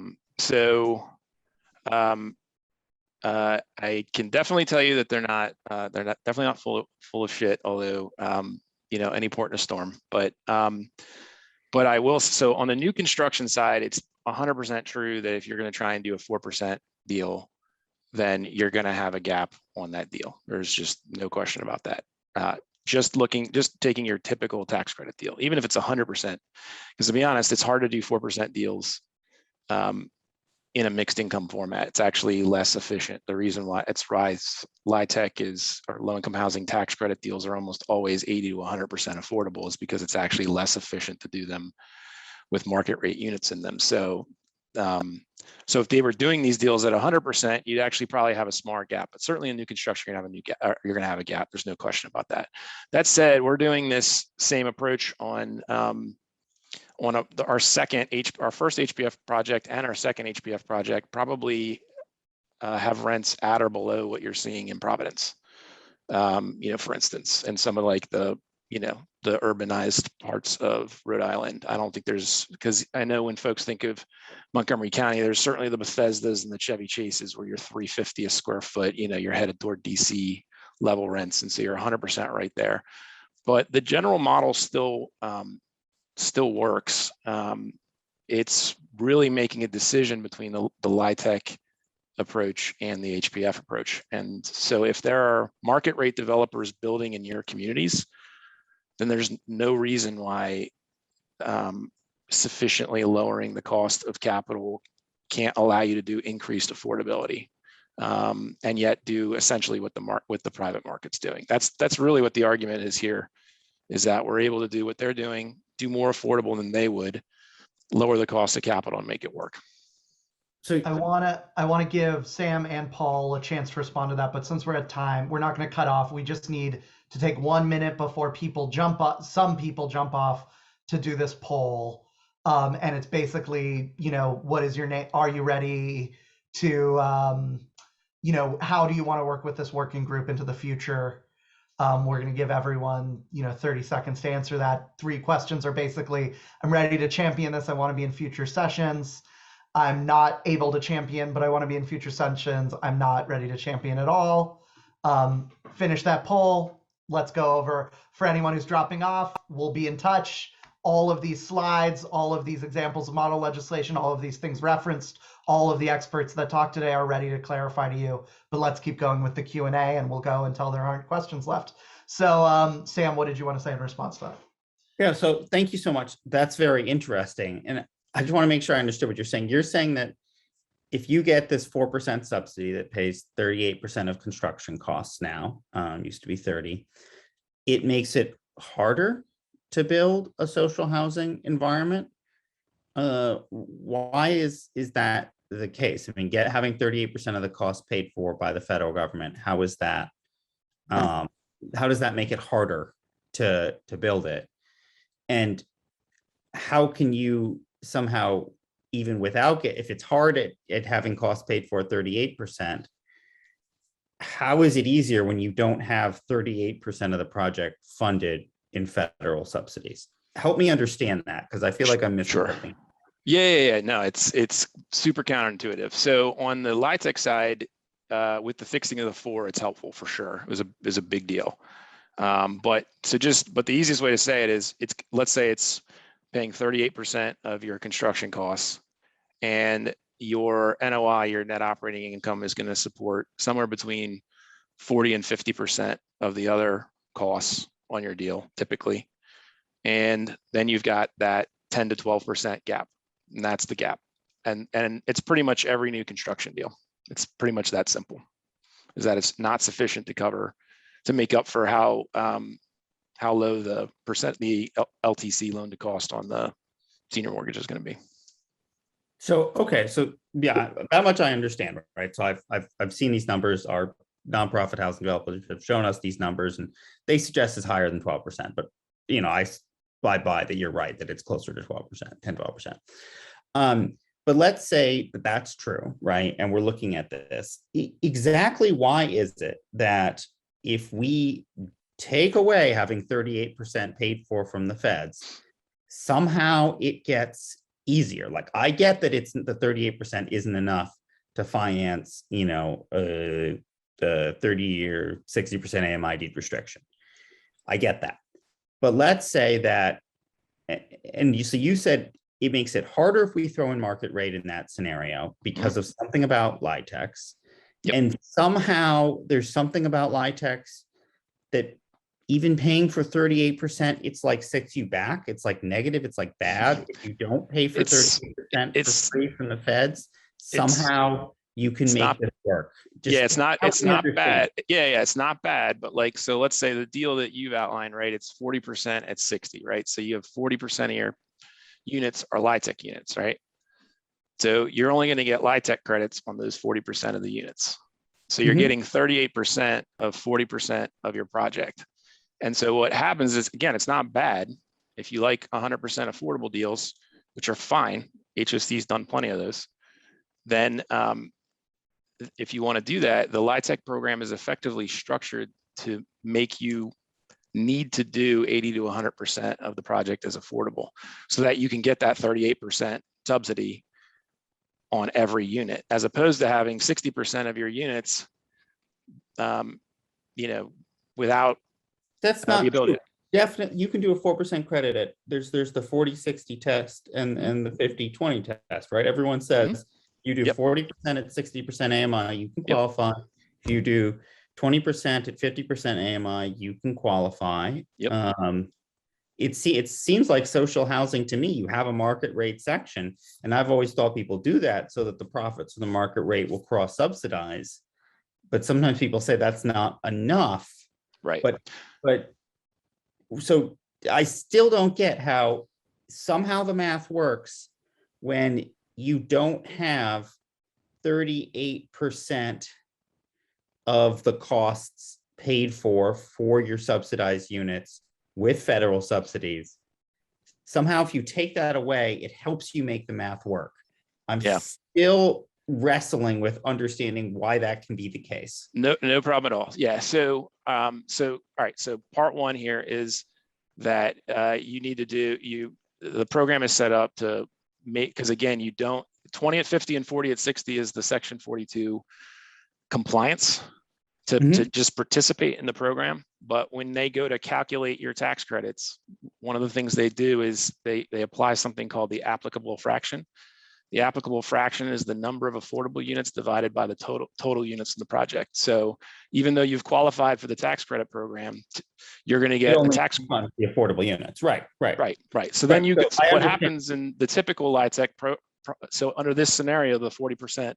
can definitely tell you that they're definitely not full of shit, although any port in a storm. But I will. So on the new construction side, it's 100% true that if you're going to try and do a 4% deal, then you're going to have a gap on that deal. There's just no question about that. Just taking your typical tax credit deal, even if it's 100%, because to be honest, it's hard to do 4% deals in a mixed income format. It's actually less efficient. The reason why LIHTC or low income housing tax credit deals are almost always 80 to 100% affordable is because it's actually less efficient to do them with market rate units in them. So if they were doing these deals at 100%, you'd actually probably have a smaller gap. But certainly in new construction, you're going to have a gap. There's no question about that. That said, we're doing this same approach on our first HPF project and our second HPF project. Probably have rents at or below what you're seeing in Providence. For instance, and some of the urbanized parts of Rhode Island. I don't think because I know when folks think of Montgomery County, there's certainly the Bethesdas and the Chevy Chases where you're $350 a square foot, you're headed toward DC level rents. And so you're 100% right there. But the general model still works. It's really making a decision between the LIHTC approach and the HPF approach. And so if there are market rate developers building in your communities, then there's no reason why sufficiently lowering the cost of capital can't allow you to do increased affordability, and yet do essentially what the private market's doing. That's really what the argument is here, is that we're able to do what they're doing, do more affordable than they would, lower the cost of capital and make it work. So I want to give Sam and Paul a chance to respond to that, but since we're at time, we're not going to cut off. We just need to take 1 minute before people jump up. Some people jump off to do this poll, and it's basically, what is your name? Are you ready to, how do you want to work with this working group into the future? We're going to give everyone, 30 seconds to answer that. 3 questions are basically, I'm ready to champion this. I want to be in future sessions. I'm not able to champion, but I want to be in future sessions. I'm not ready to champion at all. Finish that poll. Let's go over. For anyone who's dropping off, we'll be in touch. All of these slides, all of these examples of model legislation, all of these things referenced, all of the experts that talked today are ready to clarify to you. But let's keep going with the Q&A, and we'll go until there aren't questions left. So, Sam, what did you want to say in response to that? Yeah, so thank you so much. That's very interesting. And I just want to make sure I understood what you're saying. You're saying that if you get this 4% subsidy that pays 38% of construction costs now, used to be 30, it makes it harder to build a social housing environment. Why is that the case? I mean, having 38% of the cost paid for by the federal government, how is that? How does that make it harder to build it? And how can you somehow, even without if it's hard at having costs paid for 38%, how is it easier when you don't have 38% of the project funded in federal subsidies? Help me understand that, because I feel like I'm missing something. Yeah. No, it's super counterintuitive. So on the LIHTC side, with the fixing of the 4, it's helpful for sure. It was a big deal. But the easiest way to say it is, let's say it's paying 38% of your construction costs, and your NOI, your net operating income, is going to support somewhere between 40 and 50% of the other costs on your deal, typically. And then you've got that 10 to 12% gap, and that's the gap. And it's pretty much every new construction deal. It's pretty much that simple, is that it's not sufficient to make up for how low the LTC loan to cost on the senior mortgage is going to be. So, okay. So yeah, that much I understand, right? So I've seen these numbers. Our nonprofit housing developers have shown us these numbers, and they suggest it's higher than 12%, but I slide by that you're right, that it's closer to 12%, 10, 12%. But let's say that that's true, right? And we're looking at this. Exactly why is it that if we take away having 38% paid for from the feds, somehow it gets easier? Like, I get that it's the 38% isn't enough to finance, the 30-year 60% AMI deed restriction. I get that. But let's say that, and you said it makes it harder if we throw in market rate in that scenario because of something about LIHTCs. Yep. And somehow there's something about LIHTCs that even paying for 38%, it's like sets you back. It's like negative. It's like bad. If you don't pay for 38% for free from the feds, somehow you can make this work. It's not bad. Yeah, it's not bad. But so let's say the deal that you've outlined, right? It's 40% at 60, right? So you have 40% of your units are LIHTC units, right? So you're only going to get LIHTC credits on those 40% of the units. So you're getting 38% of 40% of your project. And so what happens is, again, it's not bad if you like 100% affordable deals, which are fine. HST's done plenty of those. Then if you want to do that, the LIHTC program is effectively structured to make you need to do 80 to 100% of the project as affordable, so that you can get that 38% subsidy on every unit, as opposed to having 60% of your units, without that's not the ability. Definitely, you can do a 4% credit at there's the 40-60 test and the 50-20 test, right? Everyone says you do 40% at 60% AMI, you can qualify. If you do 20% at 50% AMI, you can qualify. It seems like social housing to me, you have a market rate section, and I've always thought people do that so that the profits of the market rate will cross subsidize. But sometimes people say that's not enough. Right. But so I still don't get how somehow the math works when you don't have 38% of the costs paid for your subsidized units with federal subsidies. Somehow, if you take that away, it helps you make the math work. I'm still wrestling with understanding why that can be the case. No problem at all. Yeah. So, all right. So part one here is that you need to the program is set up to make, because again, you don't, 20 at 50 and 40 at 60 is the Section 42 compliance to just participate in the program. But when they go to calculate your tax credits, one of the things they do is they apply something called the applicable fraction. The applicable fraction is the number of affordable units divided by the total units in the project. So even though you've qualified for the tax credit program, you're going to get the tax on the affordable units. Right. So then you get what happens in the typical LIHTC so under this scenario, the 40%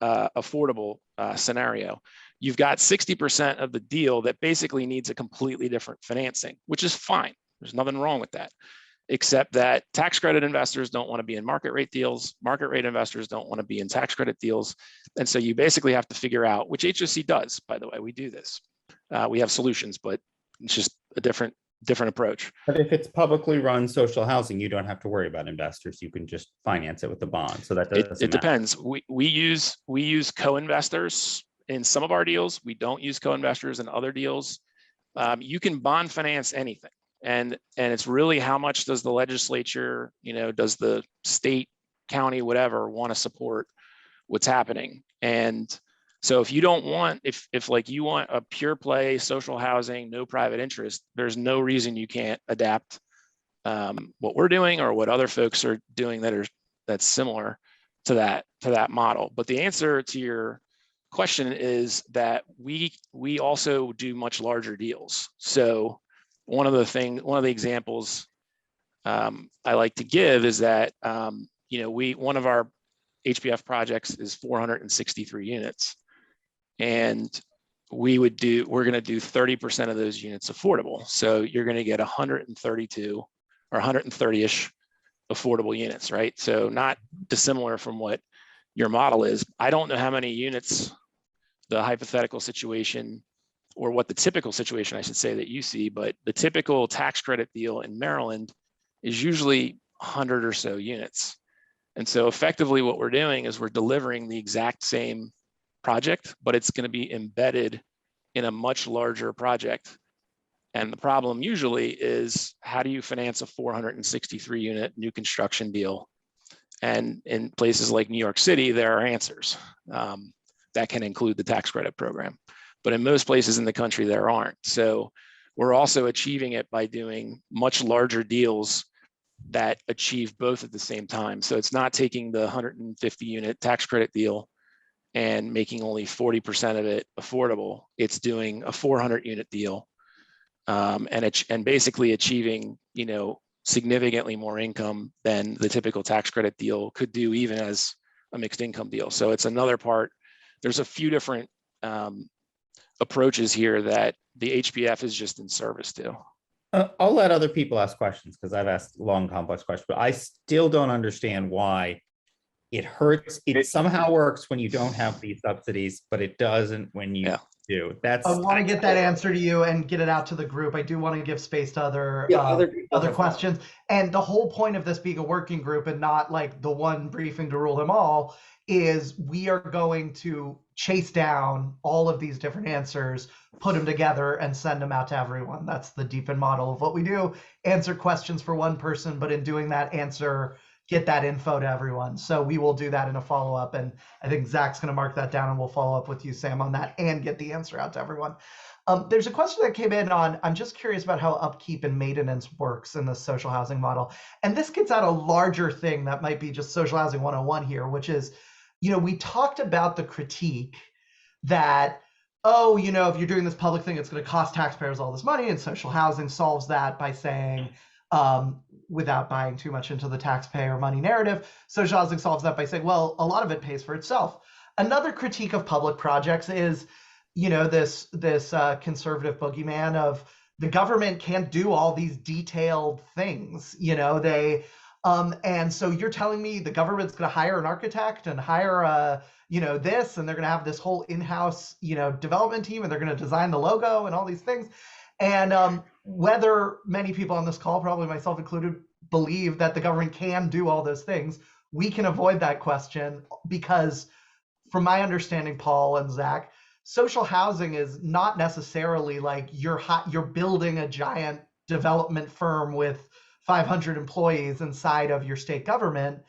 affordable scenario, you've got 60% of the deal that basically needs a completely different financing, which is fine. There's nothing wrong with that, except that tax credit investors don't want to be in market rate deals. Market rate investors don't want to be in tax credit deals. And so you basically have to figure out, which HOC does, by the way, we do this. We have solutions, but it's just a different approach. But if it's publicly run social housing, you don't have to worry about investors. You can just finance it with the bond. So that it depends. We use co-investors in some of our deals. We don't use co-investors in other deals. You can bond finance anything. And it's really how much does the legislature, does the state, county, whatever, want to support what's happening. And so if you don't want, if like you want a pure play social housing, no private interest, there's no reason you can't adapt what we're doing or what other folks are doing that's similar to that model. But the answer to your question is that we also do much larger deals. So one of the examples I like to give is that one of our HPF projects is 463 units, and we're going to do 30% of those units affordable. So you're going to get 132 or 130-ish affordable units, right? So not dissimilar from what your model is. I don't know how many units the hypothetical situation, or what the typical situation, I should say, that you see, but the typical tax credit deal in Maryland is usually 100 or so units. And so effectively what we're doing is we're delivering the exact same project, but it's going to be embedded in a much larger project. And the problem usually is, how do you finance a 463 unit new construction deal? And in places like New York City, there are answers that can include the tax credit program. But in most places in the country, there aren't. So we're also achieving it by doing much larger deals that achieve both at the same time. So it's not taking the 150 unit tax credit deal and making only 40% of it affordable. It's doing a 400 unit deal and basically achieving, significantly more income than the typical tax credit deal could do, even as a mixed income deal. So it's another part. There's a few different approaches here that the HPF is just in service to. I'll let other people ask questions because I've asked long, complex questions, but I still don't understand why it hurts. It somehow works when you don't have these subsidies, but it doesn't when you do. I want to get that answer to you and get it out to the group. I do want to give space to other questions. And the whole point of this being a working group and not like the one briefing to rule them all is we are going to chase down all of these different answers, put them together, and send them out to everyone. That's the deepen model of what we do. Answer questions for one person, but in doing that, get that info to everyone. So we will do that in a follow-up, and I think Zach's going to mark that down, and we'll follow up with you, Sam, on that and get the answer out to everyone. There's a question that came in on, I'm just curious about how upkeep and maintenance works in the social housing model. And this gets at a larger thing that might be just social housing 101 here, which is, we talked about the critique that, if you're doing this public thing, it's going to cost taxpayers all this money, and social housing solves that by saying, without buying too much into the taxpayer money narrative, social housing solves that by saying, well, a lot of it pays for itself. Another critique of public projects is, this conservative boogeyman of the government can't do all these detailed things. And so you're telling me the government's going to hire an architect and hire this, and they're going to have this whole in-house development team, and they're going to design the logo and all these things. And whether many people on this call, probably myself included, believe that the government can do all those things, we can avoid that question because from my understanding, Paul and Zach, social housing is not necessarily like you're building a giant development firm with 500 employees inside of your state government.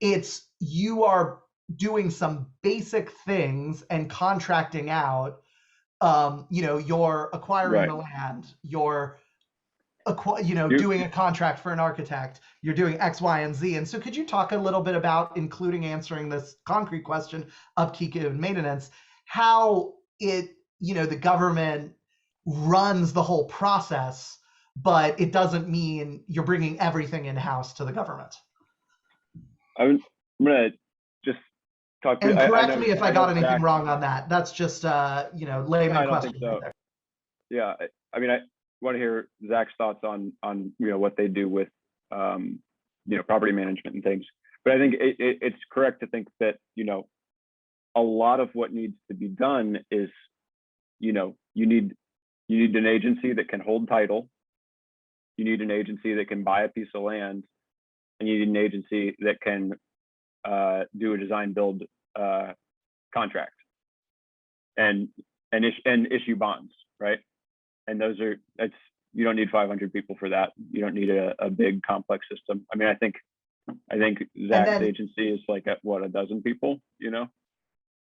It's you are doing some basic things and contracting out. You're acquiring Right. the land, you're You- doing a contract for an architect, you're doing X, Y, and Z. And so could you talk a little bit about, including answering this concrete question, upkeep and maintenance, how the government runs the whole process, but it doesn't mean you're bringing everything in-house to the government? I'm gonna just talk to. And correct know, me if I know got anything Zach- wrong on that. That's just layman I don't question think so. right there. Yeah, I mean, I want to hear Zach's thoughts on what they do with property management and things. But I think it's correct to think that a lot of what needs to be done is you need an agency that can hold title, you need an agency that can buy a piece of land, and you need an agency that can do a design build contract and issue bonds, right? And you don't need 500 people for that. You don't need a big complex system. I mean, I think Zach's agency is like at what, a dozen people,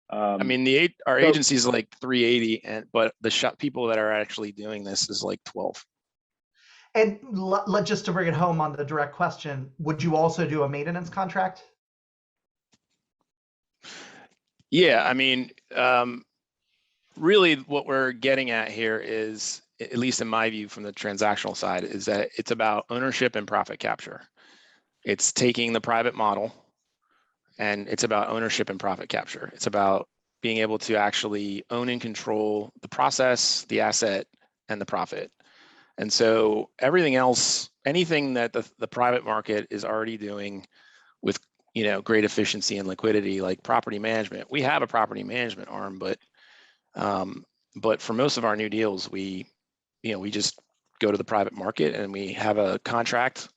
I mean, our agency is like 380, but the people that are actually doing this is like 12. And just to bring it home on the direct question, would you also do a maintenance contract? Yeah, I mean, really what we're getting at here is, at least in my view from the transactional side, is that it's about ownership and profit capture. It's taking the private model and it's about ownership and profit capture. It's about being able to actually own and control the process, the asset, and the profit. And so everything else, anything that the private market is already doing with great efficiency and liquidity, like property management. We have a property management arm, but for most of our new deals, we just go to the private market and we have a contract.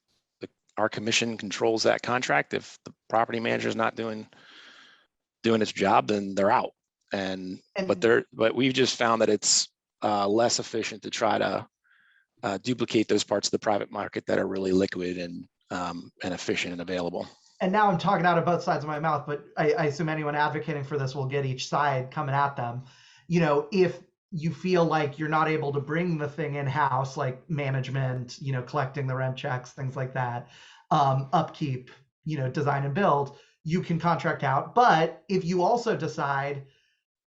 Our commission controls that contract. If the property manager is not doing its job, then they're out. But we've just found that it's less efficient to try to duplicate those parts of the private market that are really liquid and efficient and available. And now I'm talking out of both sides of my mouth, but I assume anyone advocating for this will get each side coming at them. If you feel like you're not able to bring the thing in-house, like management, collecting the rent checks, things like that, upkeep, design and build, you can contract out. But if you also decide,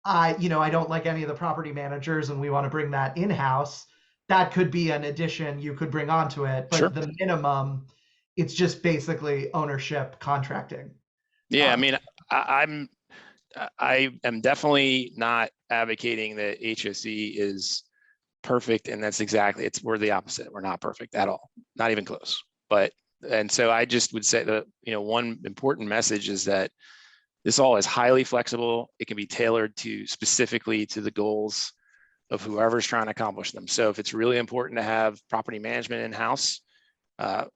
I don't like any of the property managers and we want to bring that in-house, that could be an addition you could bring onto it. But Sure. The minimum, it's just basically ownership contracting. Yeah, I mean, I am definitely not advocating that HSE is perfect, and we're the opposite. We're not perfect at all, not even close. And so I just would say that one important message is that this all is highly flexible. It can be tailored specifically to the goals of whoever's trying to accomplish them. So if it's really important to have property management in-house, God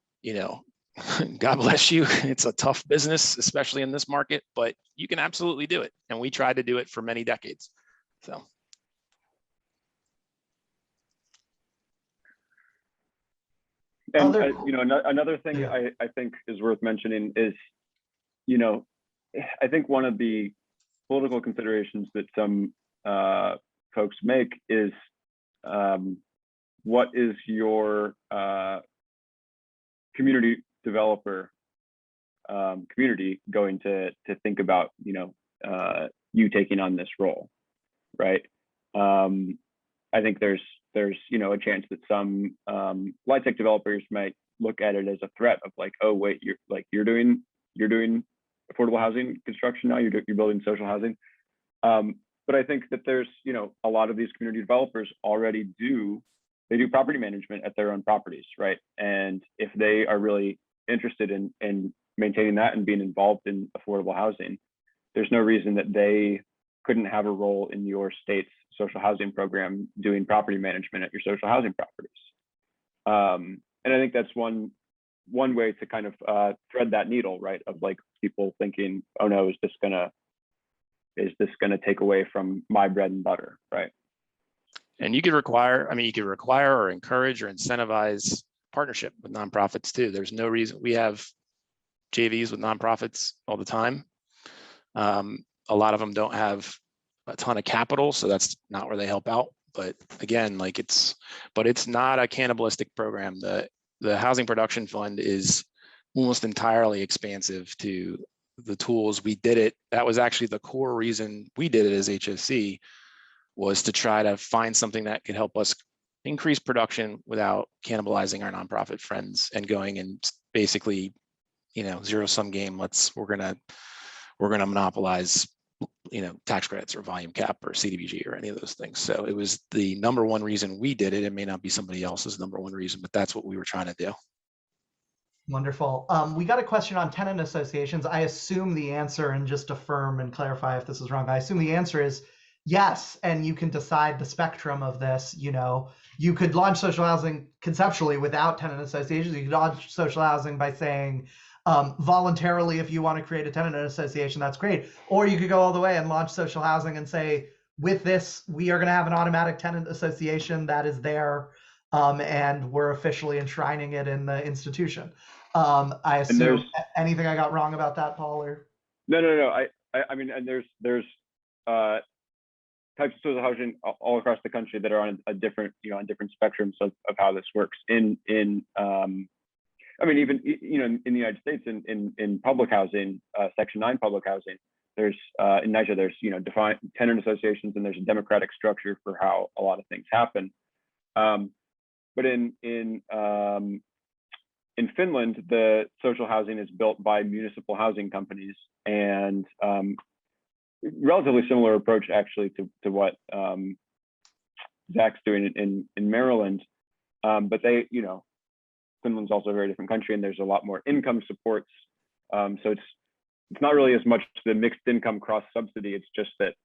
bless you. It's a tough business, especially in this market, but you can absolutely do it. And we tried to do it for many decades. So. And another thing Yeah. I think is worth mentioning is, I think one of the political considerations that some folks make is, what is your community developer community going to think about you taking on this role, right? I think there's a chance that some light tech developers might look at it as a threat of like, oh wait, you're doing affordable housing construction now, you're building social housing. But I think that there's a lot of these community developers already do property management at their own properties, right? And if they are really interested in maintaining that and being involved in affordable housing, there's no reason that they couldn't have a role in your state's social housing program doing property management at your social housing properties. And I think that's one one way to kind of thread that needle, right? Of like people thinking, oh no, is this gonna take away from my bread and butter, right? And you could require, I mean, you could require or encourage or incentivize partnership with nonprofits too. There's no reason. We have JVs with nonprofits all the time. A lot of them don't have a ton of capital, so that's not where they help out. But again, like it's not a cannibalistic program. The Housing Production Fund is almost entirely expansive to the tools. We did it. That was actually the core reason we did it as HOC, was to try to find something that could help us increase production without cannibalizing our nonprofit friends and going and basically, zero sum game. We're gonna monopolize, tax credits or volume cap or CDBG or any of those things. So it was the number one reason we did it. It may not be somebody else's number one reason, but that's what we were trying to do. Wonderful. We got a question on tenant associations. I assume the answer, and just affirm and clarify if this is wrong, I assume the answer is yes, and you can decide the spectrum of this. You could launch social housing conceptually without tenant associations. You could launch social housing by saying, voluntarily, if you want to create a tenant association, that's great. Or you could go all the way and launch social housing and say, with this, we are going to have an automatic tenant association that is there, and we're officially enshrining it in the institution. I assume anything I got wrong about that, Paul? Or No. I mean, and there's types of social housing all across the country that are on a different, on different spectrums of how this works. I mean, even in the United States, in public housing, Section 9 public housing, there's in NYCHA, there's defined tenant associations, and there's a democratic structure for how a lot of things happen. But in Finland, the social housing is built by municipal housing companies, and relatively similar approach actually to what Zach's doing in Maryland. But they, Finland's also a very different country, and there's a lot more income supports. So it's not really as much the mixed income cross subsidy. It's just that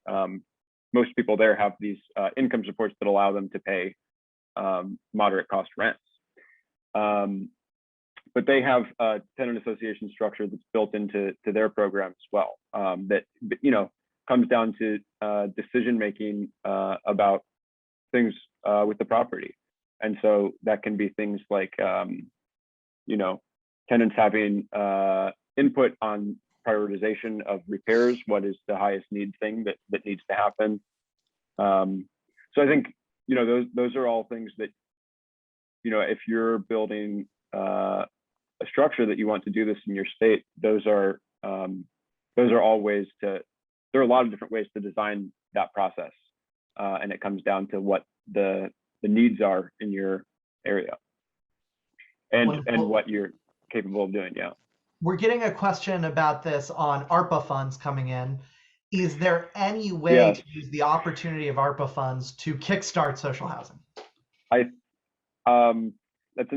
most people there have these income supports that allow them to pay moderate cost rents. But they have a tenant association structure that's built into their program as well. That comes down to decision making about things with the property. And so that can be things like, tenants having input on prioritization of repairs. What is the highest need thing that needs to happen? So I think, those are all things that, if you're building a structure that you want to do this in your state, those are all ways to, there are a lot of different ways to design that process. And it comes down to what the needs are in your area and what you're capable of doing. Yeah. We're getting a question about this on Arpa funds coming in. Is there any way to use the opportunity of Arpa funds to kickstart social housing? That's an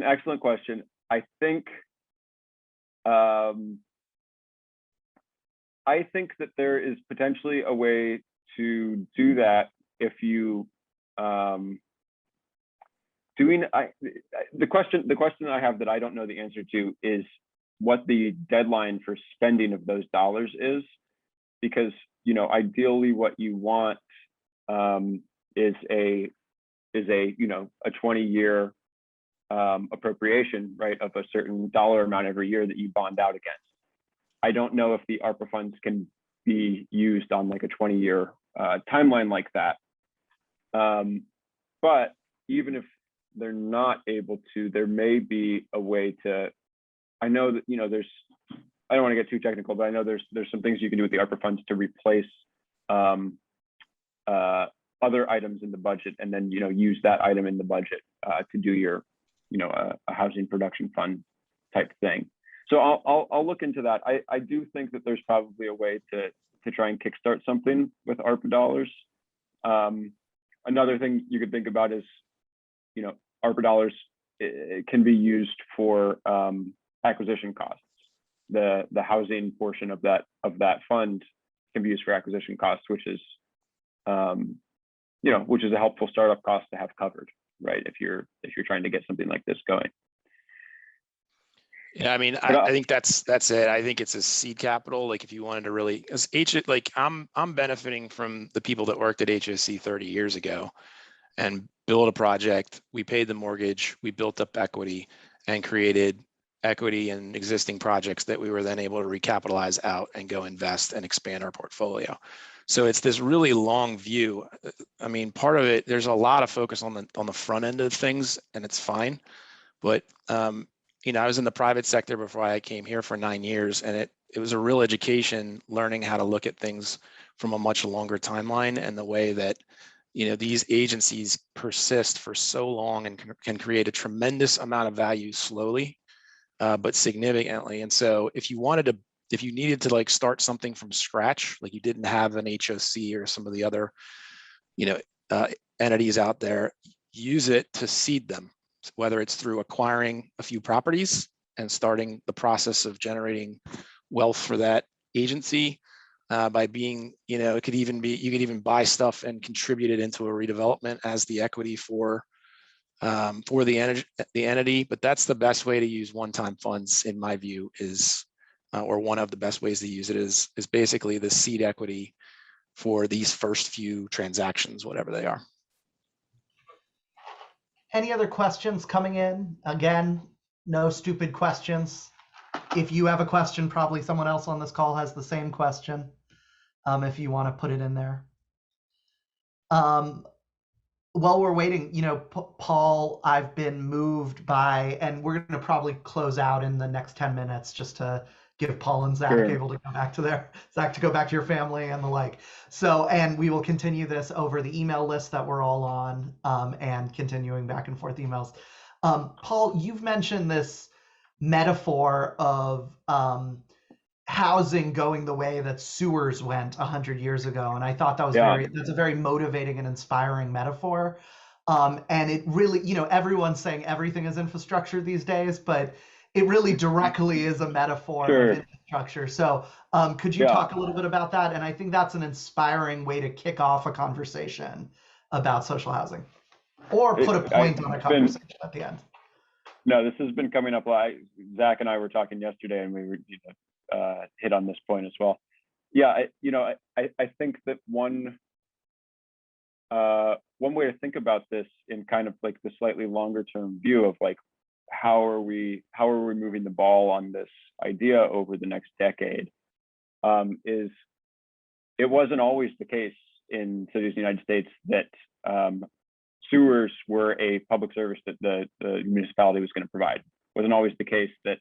excellent question. I think that there is potentially a way to do that if you the question I have that I don't know the answer to is what the deadline for spending of those dollars is, because ideally what you want is a 20-year appropriation, right, of a certain dollar amount every year that you bond out against. I don't know if the ARPA funds can be used on like a 20-year timeline like that. But even if they're not able to, there may be a way to, I know that, I don't want to get too technical, but I know there's some things you can do with the ARPA funds to replace other items in the budget, and then, use that item in the budget to do your, a housing production fund type thing. So I'll look into that. I do think that there's probably a way to try and kickstart something with ARPA dollars. Another thing you could think about is, ARPA dollars can be used for acquisition costs. The housing portion of that fund can be used for acquisition costs, which is which is a helpful startup cost to have covered, right? If you're trying to get something like this going. Yeah, I mean, But, I think that's it. I think it's a seed capital. Like if you wanted to really, as like I'm benefiting from the people that worked at HOC 30 years ago and built a project. We paid the mortgage, we built up equity and created equity in existing projects that we were then able to recapitalize out and go invest and expand our portfolio. So it's this really long view. I mean, part of it, there's a lot of focus on the front end of things, and it's fine. But you know, I was in the private sector before I came here for 9 years, and it was a real education learning how to look at things from a much longer timeline, and the way that, you know, these agencies persist for so long and can create a tremendous amount of value slowly, but significantly. And so if you needed to like start something from scratch, like you didn't have an HOC or some of the other, you know, entities out there, use it to seed them, whether it's through acquiring a few properties and starting the process of generating wealth for that agency, by being, you know, it could even be, you could even buy stuff and contribute it into a redevelopment as the equity for the entity. But that's the best way to use one-time funds, in my view, is, or one of the best ways to use it is basically the seed equity for these first few transactions, whatever they are. Any other questions coming in? Again, no stupid questions. If you have a question, probably someone else on this call has the same question. If you want to put it in there. While we're waiting, you know, Paul, I've been moved by, and we're going to probably close out in the next 10 minutes just to give Paul and Zach Sure. able to go back to Zach to go back to your family and the like. So, and we will continue this over the email list that we're all on, and continuing back and forth emails. Paul, you've mentioned this metaphor of housing going the way that sewers went 100 years ago, and I thought that was that's a very motivating and inspiring metaphor. And it really, you know, everyone's saying everything is infrastructure these days, but it really directly is a metaphor of infrastructure. So could you talk a little bit about that? And I think that's an inspiring way to kick off a conversation about social housing, or put a point on a conversation at the end. No, this has been coming up a lot. Zach and I were talking yesterday, and we were, you know, hit on this point as well. Yeah, I think that one way to think about this in kind of like the slightly longer term view of like how are we moving the ball on this idea over the next decade, is it wasn't always the case in cities in the United States that sewers were a public service that the municipality was going to provide. It wasn't always the case that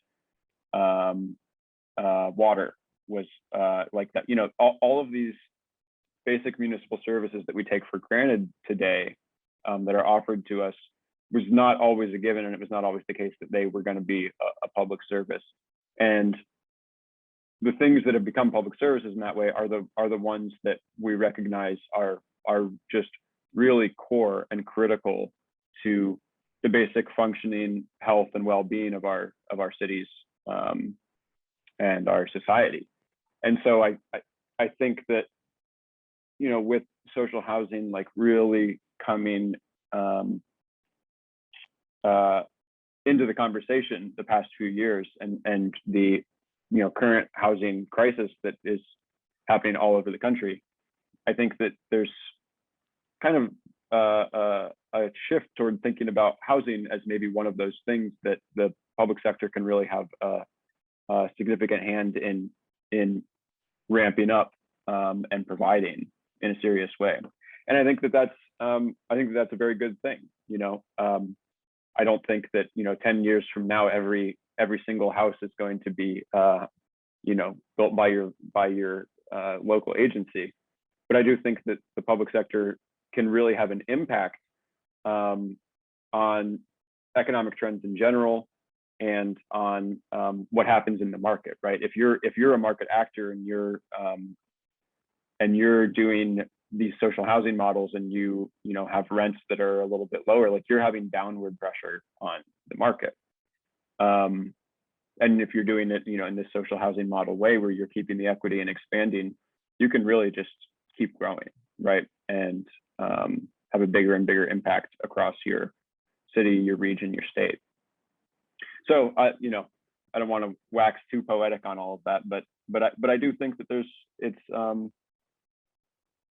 water was like that. You know, all of these basic municipal services that we take for granted today, that are offered to us, was not always a given, and it was not always the case that they were going to be a public service. And the things that have become public services in that way are the ones that we recognize are just really core and critical to the basic functioning, health, and well-being of our cities and our society. And so I think that, you know, with social housing like really coming into the conversation the past few years, and the, you know, current housing crisis that is happening all over the country, I think that there's kind of a shift toward thinking about housing as maybe one of those things that the public sector can really have a significant hand in ramping up and providing in a serious way. And I think that that's a very good thing. You know, I don't think that, you know, 10 years from now every single house is going to be you know, built by your local agency, but I do think that the public sector can really have an impact on economic trends in general, and on what happens in the market, right? If you're a market actor and you're doing these social housing models, and you know, have rents that are a little bit lower, like you're having downward pressure on the market. And if you're doing it, you know, in this social housing model way where you're keeping the equity and expanding, you can really just keep growing, right? And have a bigger and bigger impact across your city, your region, your state. So, you know, I don't want to wax too poetic on all of that, but I do think that it's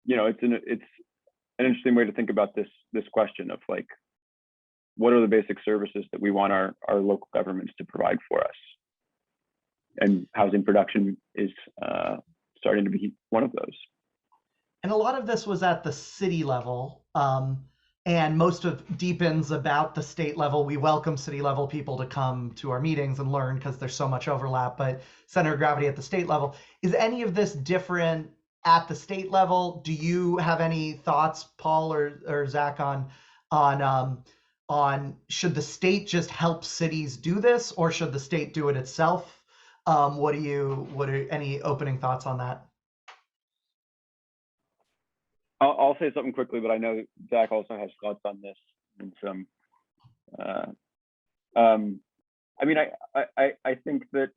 you know, it's an interesting way to think about this question of like, what are the basic services that we want our local governments to provide for us? And housing production is starting to be one of those. And a lot of this was at the city level, and most of deepens about the state level. We welcome city level people to come to our meetings and learn because there's so much overlap, but center of gravity at the state level. Is any of this different at the state level? Do you have any thoughts, Paul or Zach, on should the state just help cities do this, or should the state do it itself? What are any opening thoughts on that? I'll say something quickly, but I know Zach also has thoughts on this and some. I mean, I think that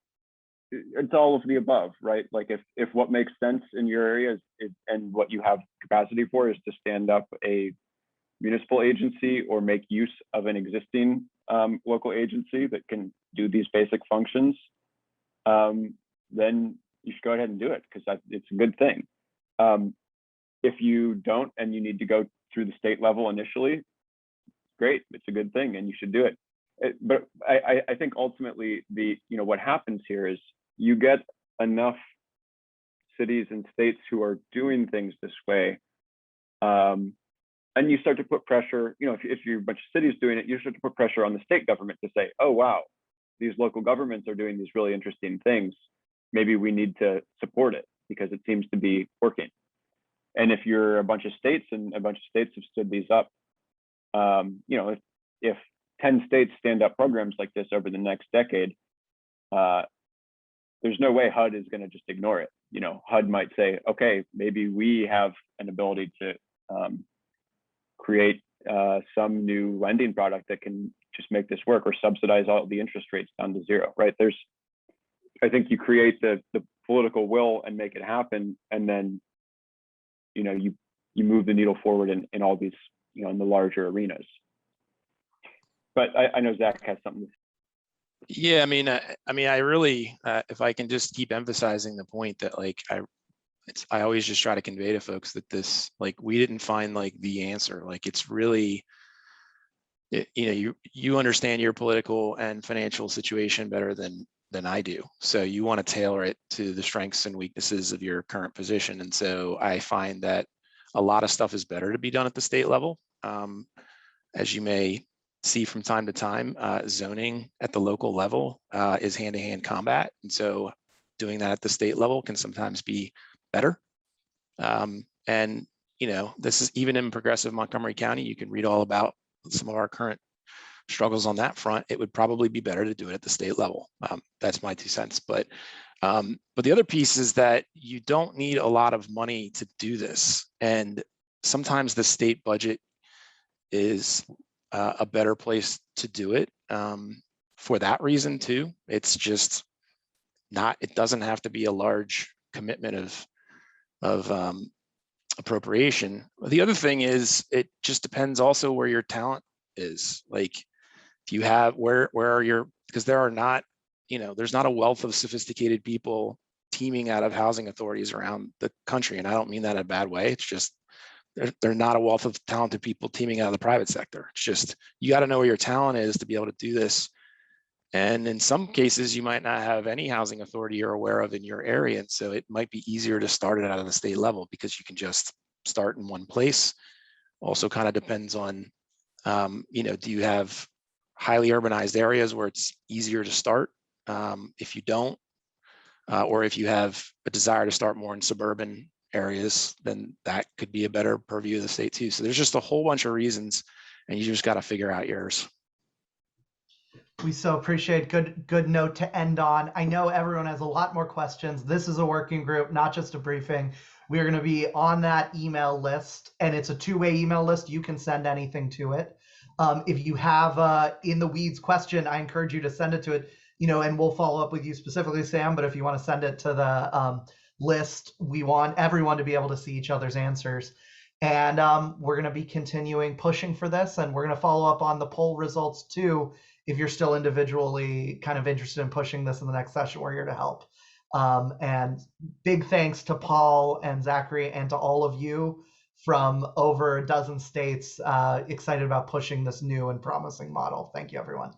it's all of the above, right? Like if what makes sense in your area and what you have capacity for is to stand up a municipal agency or make use of an existing local agency that can do these basic functions, then you should go ahead and do it because it's a good thing. If you don't and you need to go through the state level initially, great, it's a good thing and you should do it. But I think ultimately what happens here is you get enough cities and states who are doing things this way, and you start to put pressure, if you're a bunch of cities doing it, you start to put pressure on the state government to say, oh, wow, these local governments are doing these really interesting things. Maybe we need to support it because it seems to be working. And if you're a bunch of states and a bunch of states have stood these up, if 10 states stand up programs like this over the next decade, there's no way HUD is going to just ignore it. HUD might say, okay, maybe we have an ability to create some new lending product that can just make this work, or subsidize all the interest rates down to zero, right? I think you create the political will and make it happen, and then you move the needle forward in all these, in the larger arenas. But I know Zach has something. Yeah, I really, if I can just keep emphasizing the point that I always just try to convey to folks that this, we didn't find the answer. It's really, you understand your political and financial situation better than I do. So you want to tailor it to the strengths and weaknesses of your current position. And so I find that a lot of stuff is better to be done at the state level. As you may see from time to time, zoning at the local level is hand-to-hand combat. And so doing that at the state level can sometimes be better. And, this is even in progressive Montgomery County, you can read all about some of our current struggles on that front. It would probably be better to do it at the state level. That's my 2 cents. But the other piece is that you don't need a lot of money to do this. And sometimes the state budget is a better place to do it for that reason too. It's just it doesn't have to be a large commitment of appropriation. The other thing is it just depends also where your talent is. If you have, where are your, because there are not, there's not a wealth of sophisticated people teaming out of housing authorities around the country. And I don't mean that in a bad way. It's just, they're not a wealth of talented people teaming out of the private sector. It's just, you got to know where your talent is to be able to do this. And in some cases, you might not have any housing authority you're aware of in your area. And so it might be easier to start it out of the state level because you can just start in one place. Also kind of depends on, do you have highly urbanized areas where it's easier to start? If you don't, or if you have a desire to start more in suburban areas, then that could be a better purview of the state too. So there's just a whole bunch of reasons, and you just got to figure out yours. We so appreciate good note to end on. I know everyone has a lot more questions. This is a working group, not just a briefing. We are going to be on that email list, and it's a two-way email list. You can send anything to it. If you have in the weeds question, I encourage you to send it to it, and we'll follow up with you specifically, Sam. But if you want to send it to the list, we want everyone to be able to see each other's answers. And we're going to be continuing pushing for this, and we're going to follow up on the poll results too if you're still individually kind of interested in pushing this in the next session, we're here to help. And big thanks to Paul and Zachary and to all of you from over a dozen states excited about pushing this new and promising model. Thank you, everyone.